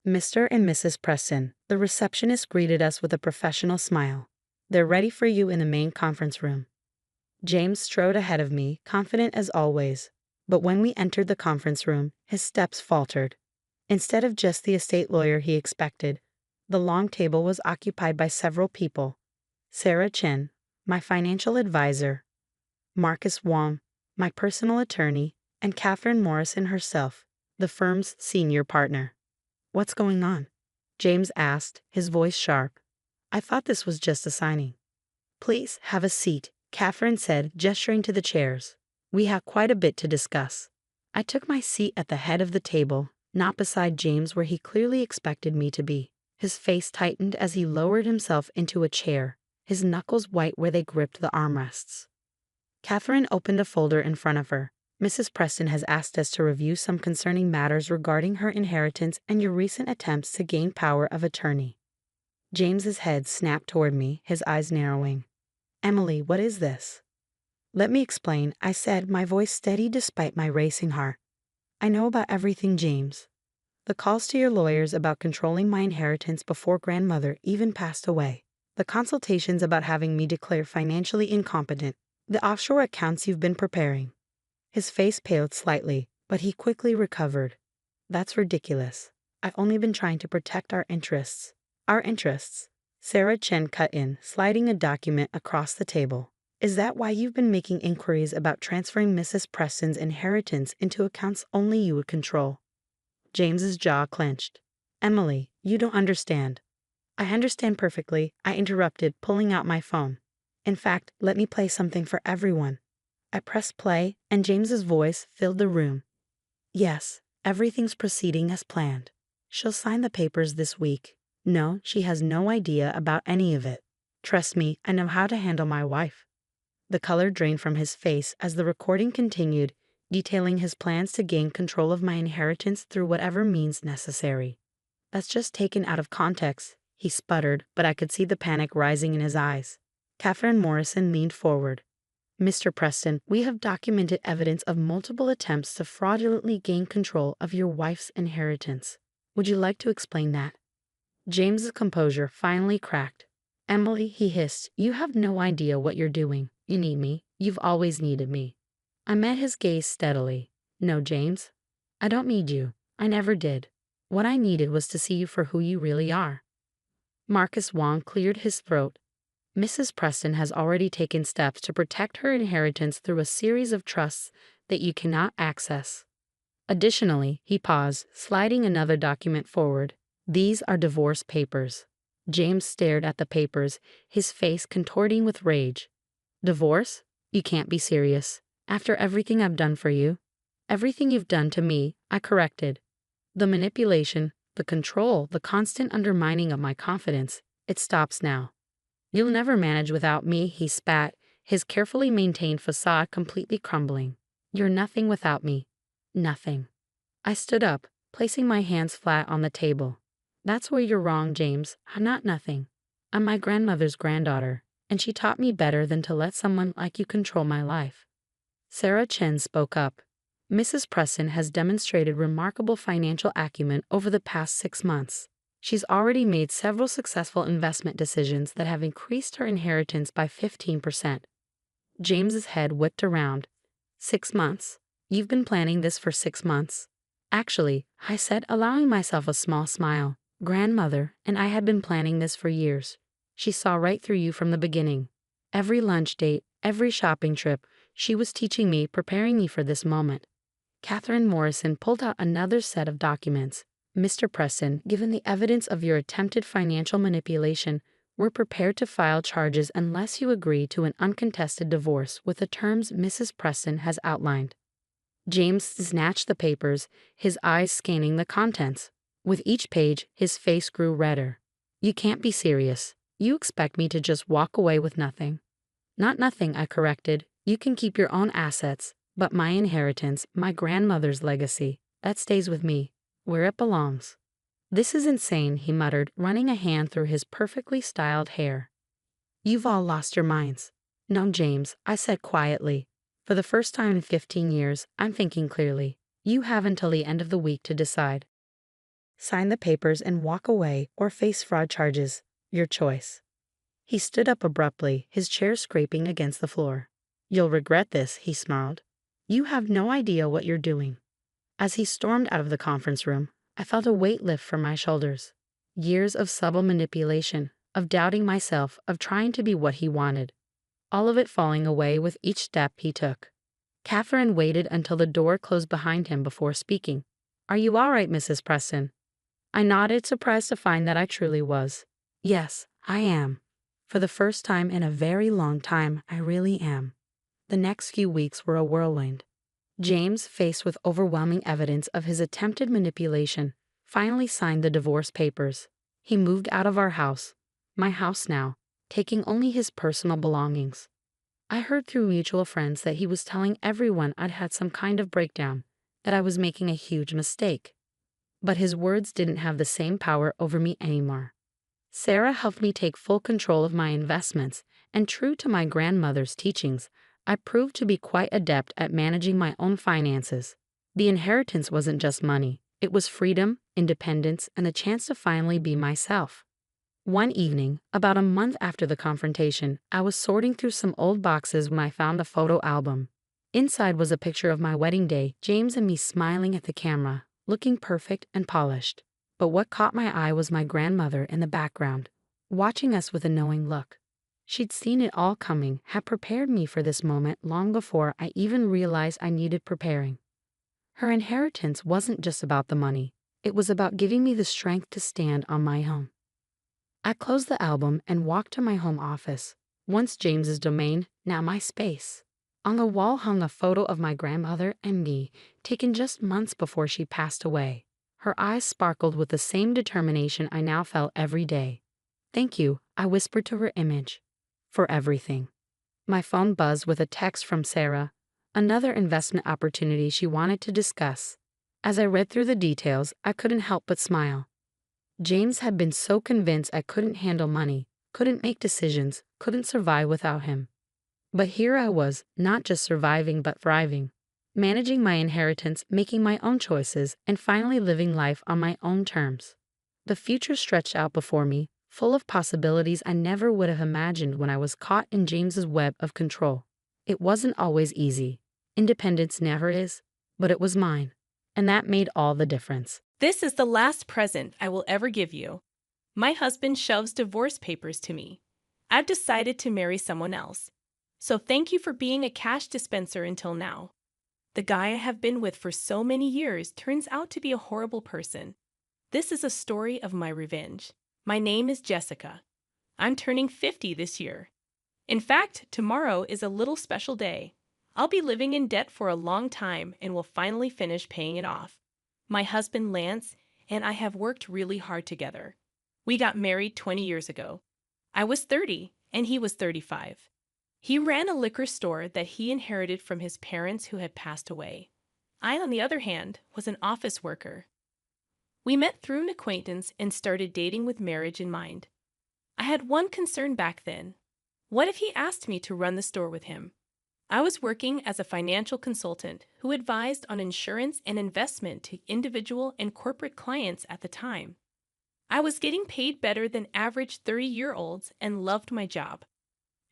S1: "Mr. and Mrs. Preston," the receptionist greeted us with a professional smile. "They're ready for you in the main conference room." James strode ahead of me, confident as always. But when we entered the conference room, his steps faltered. Instead of just the estate lawyer he expected, the long table was occupied by several people: Sarah Chen, my financial advisor; Marcus Wong, my personal attorney; and Catherine Morrison herself, the firm's senior partner. "What's going on?" James asked, his voice sharp. "I thought this was just a signing." "Please have a seat," Catherine said, gesturing to the chairs. "We have quite a bit to discuss." I took my seat at the head of the table, not beside James where he clearly expected me to be. His face tightened as he lowered himself into a chair, his knuckles white where they gripped the armrests. Catherine opened a folder in front of her. Mrs. Preston has asked us to review some concerning matters regarding her inheritance and your recent attempts to gain power of attorney. James's head snapped toward me, his eyes narrowing. Emily, what is this? Let me explain, I said, my voice steady despite my racing heart. I know about everything, James. The calls to your lawyers about controlling my inheritance before grandmother even passed away. The consultations about having me declare financially incompetent. The offshore accounts you've been preparing. His face paled slightly, but he quickly recovered. That's ridiculous. I've only been trying to protect our interests. Our interests. Sarah Chen cut in, sliding a document across the table. Is that why you've been making inquiries about transferring Mrs. Preston's inheritance into accounts only you would control? James's jaw clenched. Emily, you don't understand. I understand perfectly, I interrupted, pulling out my phone. In fact, let me play something for everyone. I pressed play, and James's voice filled the room. Yes, everything's proceeding as planned. She'll sign the papers this week. No, she has no idea about any of it. Trust me, I know how to handle my wife. The color drained from his face as the recording continued, detailing his plans to gain control of my inheritance through whatever means necessary. That's just taken out of context, he sputtered, but I could see the panic rising in his eyes. Catherine Morrison leaned forward. Mr. Preston, we have documented evidence of multiple attempts to fraudulently gain control of your wife's inheritance. Would you like to explain that? James's composure finally cracked. Emily, he hissed, you have no idea what you're doing. You need me. You've always needed me. I met his gaze steadily. No, James. I don't need you. I never did. What I needed was to see you for who you really are. Marcus Wong cleared his throat. Mrs. Preston has already taken steps to protect her inheritance through a series of trusts that you cannot access. Additionally, he paused, sliding another document forward. These are divorce papers. James stared at the papers, his face contorting with rage. Divorce? You can't be serious. After everything I've done for you? Everything you've done to me, I corrected. The manipulation, the control, the constant undermining of my confidence, it stops now. You'll never manage without me, he spat, his carefully maintained facade completely crumbling. You're nothing without me. Nothing. I stood up, placing my hands flat on the table. That's where you're wrong, James. I'm not nothing. I'm my grandmother's granddaughter, and she taught me better than to let someone like you control my life. Sarah Chen spoke up. Mrs. Preston has demonstrated remarkable financial acumen over the past 6 months. She's already made several successful investment decisions that have increased her inheritance by 15%. James's head whipped around. 6 months? You've been planning this for 6 months? Actually, I said, allowing myself a small smile. Grandmother and I had been planning this for years. She saw right through you from the beginning. Every lunch date, every shopping trip, she was teaching me, preparing me for this moment. Catherine Morrison pulled out another set of documents. Mr. Preston, given the evidence of your attempted financial manipulation, we're prepared to file charges unless you agree to an uncontested divorce with the terms Mrs. Preston has outlined. James snatched the papers, his eyes scanning the contents. With each page, his face grew redder. You can't be serious. You expect me to just walk away with nothing. Not nothing, I corrected. You can keep your own assets, but my inheritance, my grandmother's legacy, that stays with me, where it belongs. This is insane, he muttered, running a hand through his perfectly styled hair. You've all lost your minds. No, James, I said quietly. For the first time in 15 years, I'm thinking clearly. You have until the end of the week to decide. Sign the papers and walk away or face fraud charges. Your choice. He stood up abruptly, his chair scraping against the floor. You'll regret this, he snarled. You have no idea what you're doing. As he stormed out of the conference room, I felt a weight lift from my shoulders. Years of subtle manipulation, of doubting myself, of trying to be what he wanted. All of it falling away with each step he took. Catherine waited until the door closed behind him before speaking. Are you all right, Mrs. Preston? I nodded, surprised to find that I truly was. Yes, I am. For the first time in a very long time, I really am. The next few weeks were a whirlwind. James, faced with overwhelming evidence of his attempted manipulation, finally signed the divorce papers. He moved out of our house, my house now, taking only his personal belongings. I heard through mutual friends that he was telling everyone I'd had some kind of breakdown, that I was making a huge mistake. But his words didn't have the same power over me anymore. Sarah helped me take full control of my investments, and true to my grandmother's teachings, I proved to be quite adept at managing my own finances. The inheritance wasn't just money, it was freedom, independence, and a chance to finally be myself. One evening, about a month after the confrontation, I was sorting through some old boxes when I found a photo album. Inside was a picture of my wedding day, James and me smiling at the camera, looking perfect and polished. But what caught my eye was my grandmother in the background, watching us with a knowing look. She'd seen it all coming, had prepared me for this moment long before I even realized I needed preparing. Her inheritance wasn't just about the money, it was about giving me the strength to stand on my own. I closed the album and walked to my home office, once James's domain, now my space. On the wall hung a photo of my grandmother and me, taken just months before she passed away. Her eyes sparkled with the same determination I now felt every day. "Thank you," I whispered to her image, "for everything." My phone buzzed with a text from Sarah, another investment opportunity she wanted to discuss. As I read through the details, I couldn't help but smile. James had been so convinced I couldn't handle money, couldn't make decisions, couldn't survive without him. But here I was, not just surviving but thriving, managing my inheritance, making my own choices, and finally living life on my own terms. The future stretched out before me, full of possibilities I never would have imagined when I was caught in James's web of control. It wasn't always easy. Independence never is, but it was mine, and that made all the difference.
S2: This is the last present I will ever give you. My husband shoves divorce papers to me. I've decided to marry someone else. So thank you for being a cash dispenser until now. The guy I have been with for so many years turns out to be a horrible person. This is a story of my revenge. My name is Jessica. I'm turning 50 this year. In fact, tomorrow is a little special day. I'll be living in debt for a long time and will finally finish paying it off. My husband Lance and I have worked really hard together. We got married 20 years ago. I was 30 and he was 35. He ran a liquor store that he inherited from his parents who had passed away. I, on the other hand, was an office worker. We met through an acquaintance and started dating with marriage in mind. I had one concern back then. What if he asked me to run the store with him? I was working as a financial consultant who advised on insurance and investment to individual and corporate clients at the time. I was getting paid better than average 30-year-olds and loved my job.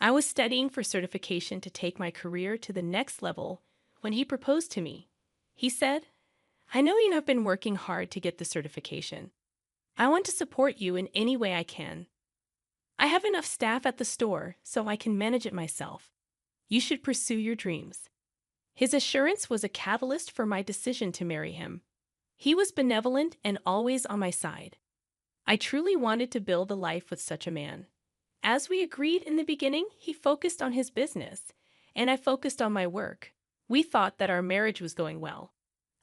S2: I was studying for certification to take my career to the next level when he proposed to me. He said, "I know you have been working hard to get the certification. I want to support you in any way I can. I have enough staff at the store so I can manage it myself. You should pursue your dreams." His assurance was a catalyst for my decision to marry him. He was benevolent and always on my side. I truly wanted to build a life with such a man. As we agreed in the beginning, he focused on his business, and I focused on my work. We thought that our marriage was going well.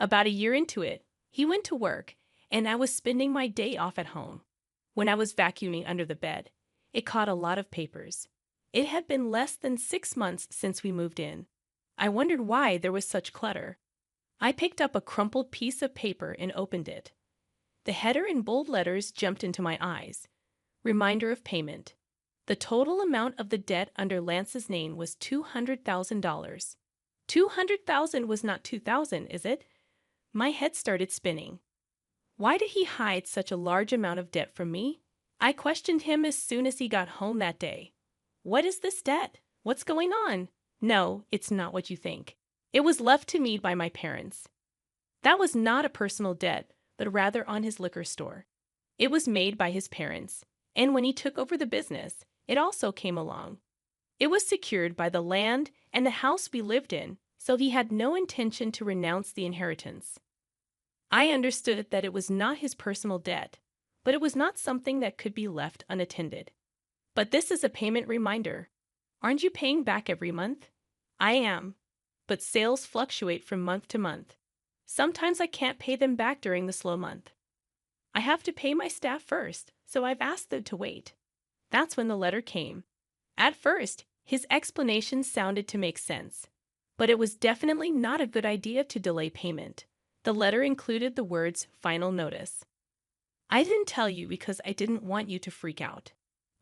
S2: About a year into it, he went to work, and I was spending my day off at home. When I was vacuuming under the bed, it caught a lot of papers. It had been less than 6 months since we moved in. I wondered why there was such clutter. I picked up a crumpled piece of paper and opened it. The header in bold letters jumped into my eyes. Reminder of payment. The total amount of the debt under Lance's name was $200,000. $200,000 was not $2,000, is it? My head started spinning. Why did he hide such a large amount of debt from me? I questioned him as soon as he got home that day. "What is this debt? What's going on?" "No, it's not what you think. It was left to me by my parents." That was not a personal debt, but rather on his liquor store. It was made by his parents, and when he took over the business, it also came along. It was secured by the land and the house we lived in, so he had no intention to renounce the inheritance. I understood that it was not his personal debt, but it was not something that could be left unattended. "But this is a payment reminder. Aren't you paying back every month?" "I am, but sales fluctuate from month to month. Sometimes I can't pay them back during the slow month. I have to pay my staff first, so I've asked them to wait." That's when the letter came. At first, His explanation sounded to make sense, but it was definitely not a good idea to delay payment. The letter included the words "final notice." I didn't tell you because I didn't want you to freak out.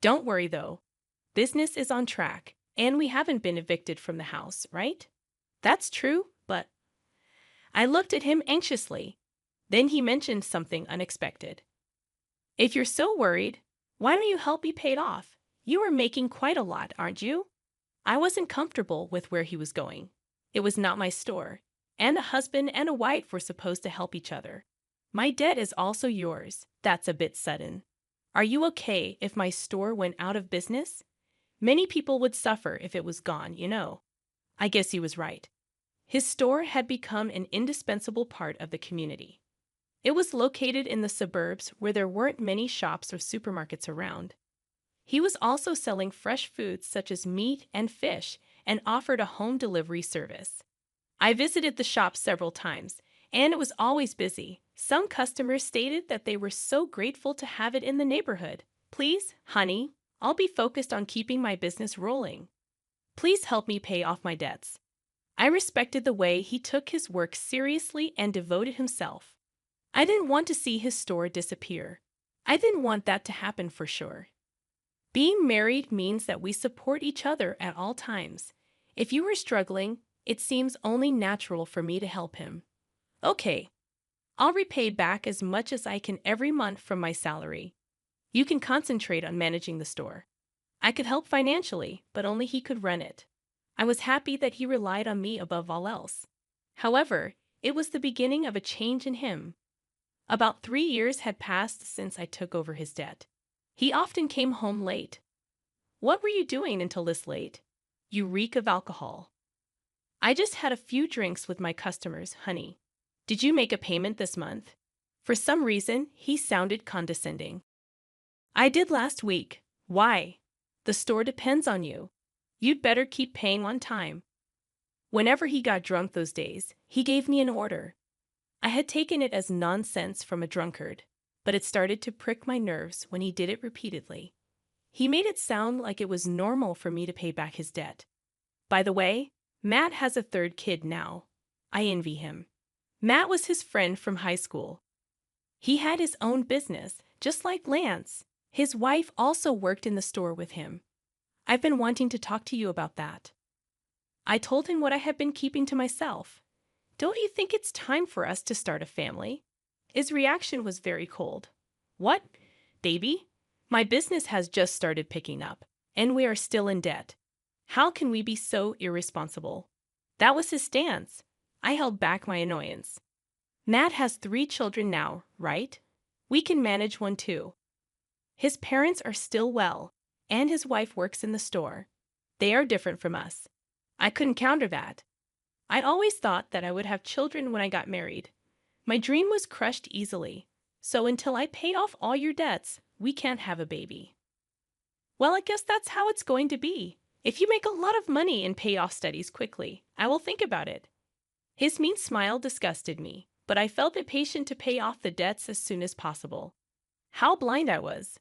S2: Don't worry though. Business is on track, and we haven't been evicted from the house, right? That's true, but I looked at him anxiously. Then he mentioned something unexpected. If you're so worried, why don't you help me pay it off? You are making quite a lot, aren't you? I wasn't comfortable with where he was going. It was not my store, and a husband and a wife were supposed to help each other. My debt is also yours. That's a bit sudden. Are you okay if my store went out of business? Many people would suffer if it was gone, you know. I guess he was right. His store had become an indispensable part of the community. It was located in the suburbs where there weren't many shops or supermarkets around. He was also selling fresh foods such as meat and fish and offered a home delivery service. I visited the shop several times, and it was always busy. Some customers stated that they were so grateful to have it in the neighborhood. Please, honey, I'll be focused on keeping my business rolling. Please help me pay off my debts. I respected the way he took his work seriously and devoted himself. I didn't want to see his store disappear. I didn't want that to happen for sure. Being married means that we support each other at all times. If you are struggling, it seems only natural for me to help him. Okay, I'll repay back as much as I can every month from my salary. You can concentrate on managing the store. I could help financially, but only he could run it. I was happy that he relied on me above all else. However, it was the beginning of a change in him. About 3 years had passed since I took over his debt. He often came home late. What were you doing until this late? You reek of alcohol. I just had a few drinks with my customers, honey. Did you make a payment this month? For some reason, he sounded condescending. I did last week. Why? The store depends on you. You'd better keep paying on time. Whenever he got drunk those days, he gave me an order. I had taken it as nonsense from a drunkard, but it started to prick my nerves when he did it repeatedly. He made it sound like it was normal for me to pay back his debt. By the way, Matt has a third kid now. I envy him. Matt was his friend from high school. He had his own business, just like Lance. His wife also worked in the store with him. I've been wanting to talk to you about that. I told him what I had been keeping to myself. Don't you think it's time for us to start a family? His reaction was very cold. What, baby? My business has just started picking up, and we are still in debt. How can we be so irresponsible? That was his stance. I held back my annoyance. Matt has 3 children now, right? We can manage one too. His parents are still well, and his wife works in the store. They are different from us. I couldn't counter that. I'd always thought that I would have children when I got married. My dream was crushed easily, so until I pay off all your debts, we can't have a baby. Well, I guess that's how it's going to be. If you make a lot of money and pay off studies quickly, I will think about it. His mean smile disgusted me, but I felt impatient to pay off the debts as soon as possible. How blind I was.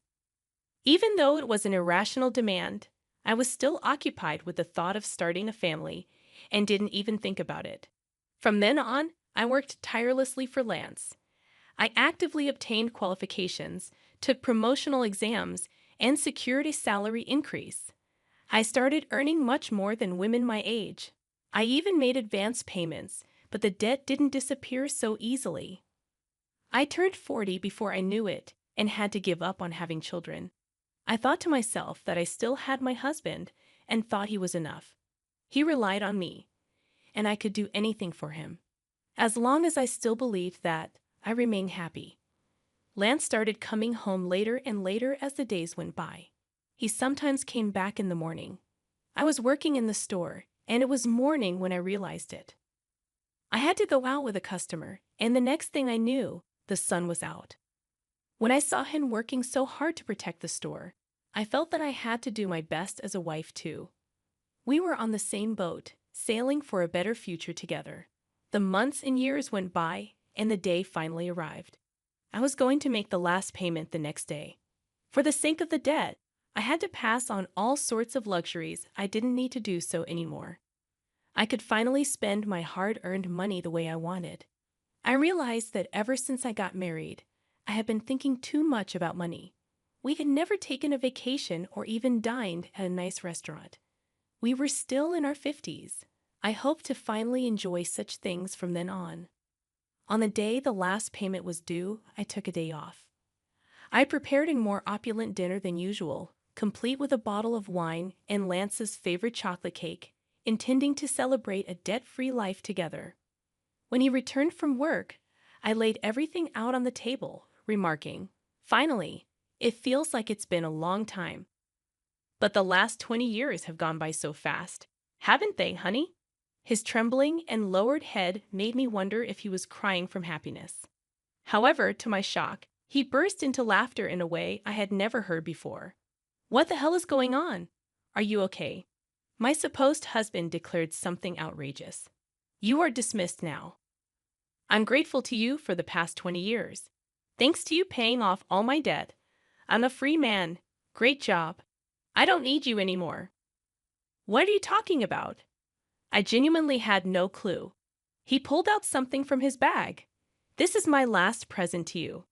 S2: Even though it was an irrational demand, I was still occupied with the thought of starting a family and didn't even think about it. From then on, I worked tirelessly for Lance. I actively obtained qualifications, took promotional exams, and secured a salary increase. I started earning much more than women my age. I even made advance payments, but the debt didn't disappear so easily. I turned 40 before I knew it and had to give up on having children. I thought to myself that I still had my husband and thought he was enough. He relied on me, and I could do anything for him. As long as I still believed that, I remained happy. Lance started coming home later and later as the days went by. He sometimes came back in the morning. I was working in the store, and it was morning when I realized it. I had to go out with a customer, and the next thing I knew, the sun was out. When I saw him working so hard to protect the store, I felt that I had to do my best as a wife too. We were on the same boat, sailing for a better future together. The months and years went by, and the day finally arrived. I was going to make the last payment the next day. For the sake of the debt, I had to pass on all sorts of luxuries I didn't need to do so anymore. I could finally spend my hard-earned money the way I wanted. I realized that ever since I got married, I had been thinking too much about money. We had never taken a vacation or even dined at a nice restaurant. We were still in our 50s. I hoped to finally enjoy such things from then on. On the day the last payment was due, I took a day off. I prepared a more opulent dinner than usual, complete with a bottle of wine and Lance's favorite chocolate cake, intending to celebrate a debt-free life together. When he returned from work, I laid everything out on the table, remarking, "Finally, it feels like it's been a long time. But the last 20 years have gone by so fast, haven't they, honey?" His trembling and lowered head made me wonder if he was crying from happiness. However, to my shock, he burst into laughter in a way I had never heard before. "What the hell is going on? Are you okay?" My supposed husband declared something outrageous. "You are dismissed now. I'm grateful to you for the past 20 years. Thanks to you paying off all my debt, I'm a free man. Great job. I don't need you anymore." "What are you talking about?" I genuinely had no clue. He pulled out something from his bag. "This is my last present to you."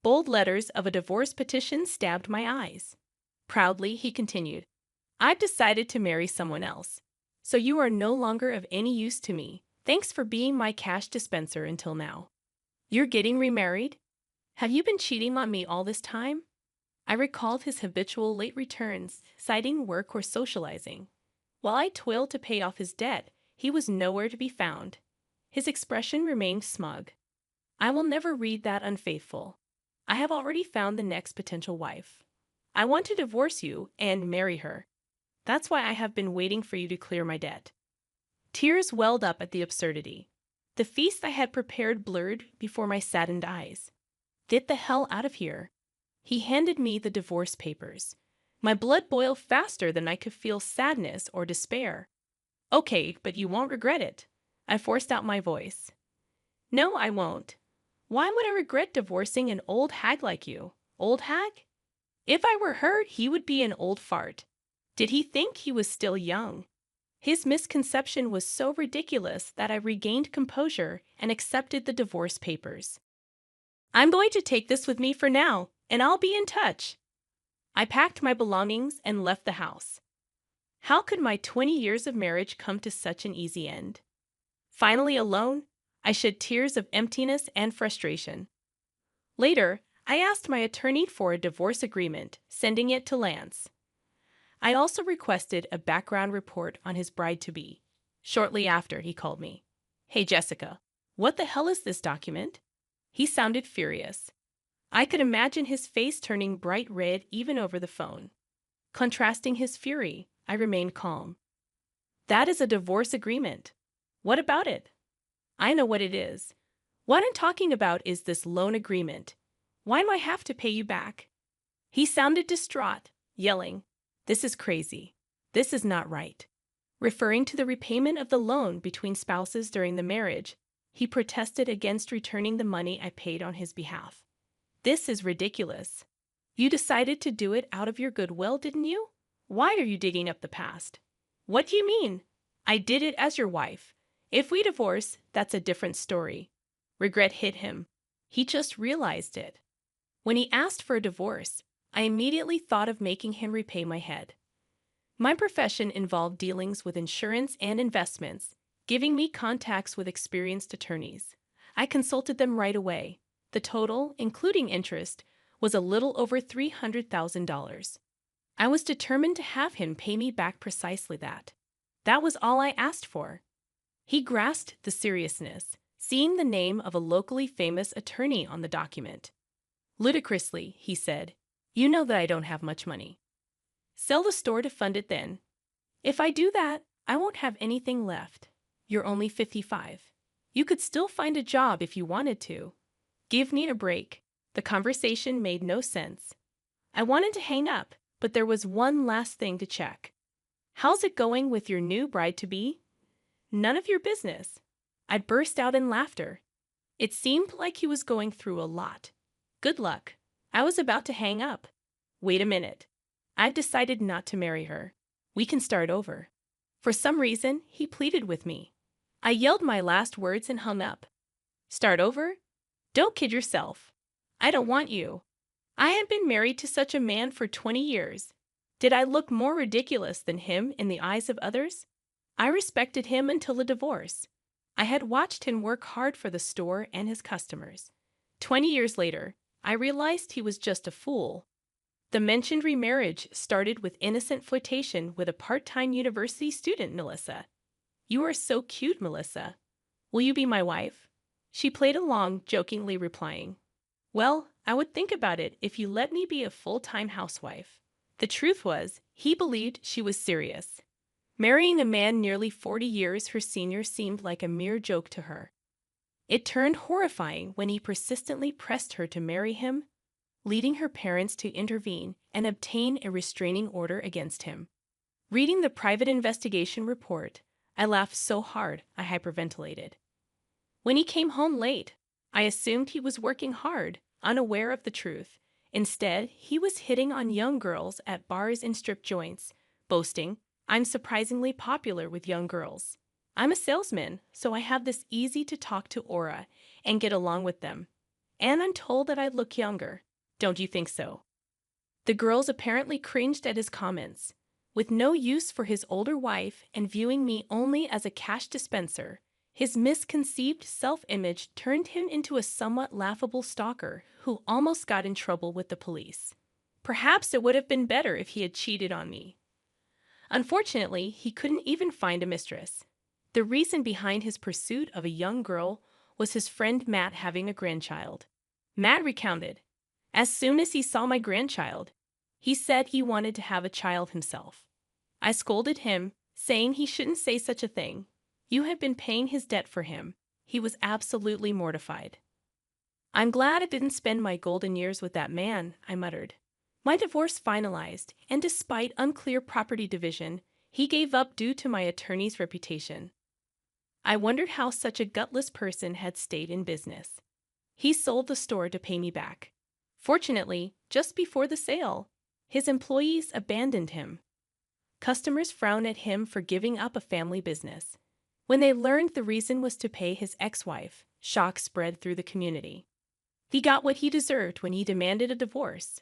S2: Bold letters of a divorce petition stabbed my eyes. Proudly, he continued, "I've decided to marry someone else. So you are no longer of any use to me. Thanks for being my cash dispenser until now. You're getting remarried? Have you been cheating on me all this time?" I recalled his habitual late returns, citing work or socializing. While I toiled to pay off his debt, he was nowhere to be found. His expression remained smug. "I will never read that unfaithful. I have already found the next potential wife. I want to divorce you and marry her. That's why I have been waiting for you to clear my debt." Tears welled up at the absurdity. The feast I had prepared blurred before my saddened eyes. "Get the hell out of here." He handed me the divorce papers. My blood boiled faster than I could feel sadness or despair. "Okay, but you won't regret it." I forced out my voice. "No, I won't. Why would I regret divorcing an old hag like you?" "Old hag?" If I were her, he would be an old fart. Did he think he was still young? His misconception was so ridiculous that I regained composure and accepted the divorce papers. "I'm going to take this with me for now, and I'll be in touch." I packed my belongings and left the house. How could my 20 years of marriage come to such an easy end? Finally alone, I shed tears of emptiness and frustration. Later, I asked my attorney for a divorce agreement, sending it to Lance. I also requested a background report on his bride-to-be. Shortly after, he called me. "Hey, Jessica, what the hell is this document?" He sounded furious. I could imagine his face turning bright red even over the phone. Contrasting his fury, I remained calm. "That is a divorce agreement. What about it?" "I know what it is. What I'm talking about is this loan agreement. Why do I have to pay you back?" He sounded distraught, yelling, "This is crazy. This is not right." Referring to the repayment of the loan between spouses during the marriage, he protested against returning the money I paid on his behalf. "This is ridiculous. You decided to do it out of your goodwill, didn't you? Why are you digging up the past?" "What do you mean?" "I did it as your wife. If we divorce, that's a different story." Regret hit him. He just realized it. When he asked for a divorce, I immediately thought of making him repay my head. My profession involved dealings with insurance and investments, giving me contacts with experienced attorneys. I consulted them right away. The total, including interest, was a little over $300,000. I was determined to have him pay me back precisely that. That was all I asked for. He grasped the seriousness, seeing the name of a locally famous attorney on the document. "Ludicrously," he said, "you know that I don't have much money." "Sell the store to fund it then." "If I do that, I won't have anything left. You're only 55. You could still find a job if you wanted to. Give me a break." The conversation made no sense. I wanted to hang up, but there was one last thing to check. "How's it going with your new bride-to-be?" "None of your business." I burst out in laughter. It seemed like he was going through a lot. "Good luck." I was about to hang up. "Wait a minute." I've decided not to marry her. We can start over. For some reason, he pleaded with me. I yelled my last words and hung up. Start over? Don't kid yourself. I don't want you. I had been married to such a man for 20 years. Did I look more ridiculous than him in the eyes of others? I respected him until the divorce. I had watched him work hard for the store and his customers. 20 years later, I realized he was just a fool. The mentioned remarriage started with innocent flirtation with a part-time university student, Melissa. You are so cute, Melissa. Will you be my wife? She played along, jokingly replying, well, I would think about it if you let me be a full-time housewife. The truth was, he believed she was serious. Marrying a man nearly 40 years her senior seemed like a mere joke to her. It turned horrifying when he persistently pressed her to marry him, leading her parents to intervene and obtain a restraining order against him. Reading the private investigation report, I laughed so hard I hyperventilated. When he came home late, I assumed he was working hard, unaware of the truth. Instead, he was hitting on young girls at bars and strip joints, boasting, I'm surprisingly popular with young girls. I'm a salesman, so I have this easy-to-talk-to aura and get along with them. And I'm told that I look younger. Don't you think so? The girls apparently cringed at his comments. With no use for his older wife and viewing me only as a cash dispenser, his misconceived self-image turned him into a somewhat laughable stalker who almost got in trouble with the police. Perhaps it would have been better if he had cheated on me. Unfortunately, he couldn't even find a mistress. The reason behind his pursuit of a young girl was his friend Matt having a grandchild. Matt recounted, as soon as he saw my grandchild, he said he wanted to have a child himself. I scolded him, saying he shouldn't say such a thing. You had been paying his debt for him. He was absolutely mortified. I'm glad I didn't spend my golden years with that man, I muttered. My divorce finalized, and despite unclear property division, he gave up due to my attorney's reputation. I wondered how such a gutless person had stayed in business. He sold the store to pay me back. Fortunately, just before the sale, his employees abandoned him. Customers frowned at him for giving up a family business. When they learned the reason was to pay his ex-wife, shock spread through the community. He got what he deserved when he demanded a divorce.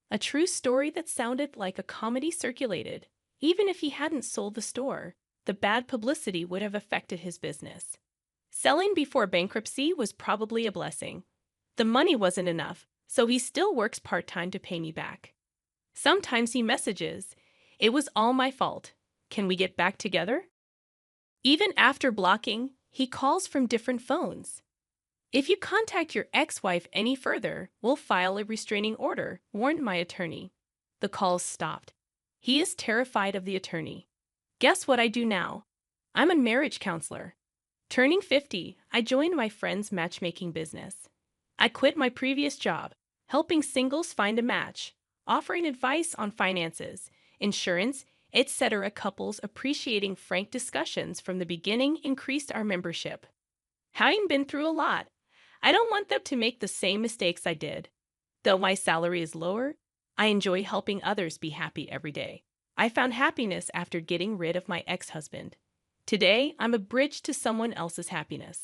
S2: A true story that sounded like a comedy circulated. Even if he hadn't sold the store, the bad publicity would have affected his business. Selling before bankruptcy was probably a blessing. The money wasn't enough, so he still works part-time to pay me back. Sometimes he messages, it was all my fault. Can we get back together? Even after blocking, he calls from different phones. If you contact your ex-wife any further, we'll file a restraining order, warned my attorney. The calls stopped. He is terrified of the attorney. Guess what I do now? I'm a marriage counselor. Turning 50, I joined my friend's matchmaking business. I quit my previous job, helping singles find a match, offering advice on finances, insurance, etc. Couples appreciating frank discussions from the beginning increased our membership. Having been through a lot, I don't want them to make the same mistakes I did. Though my salary is lower, I enjoy helping others be happy every day. I found happiness after getting rid of my ex-husband. Today, I'm a bridge to someone else's happiness.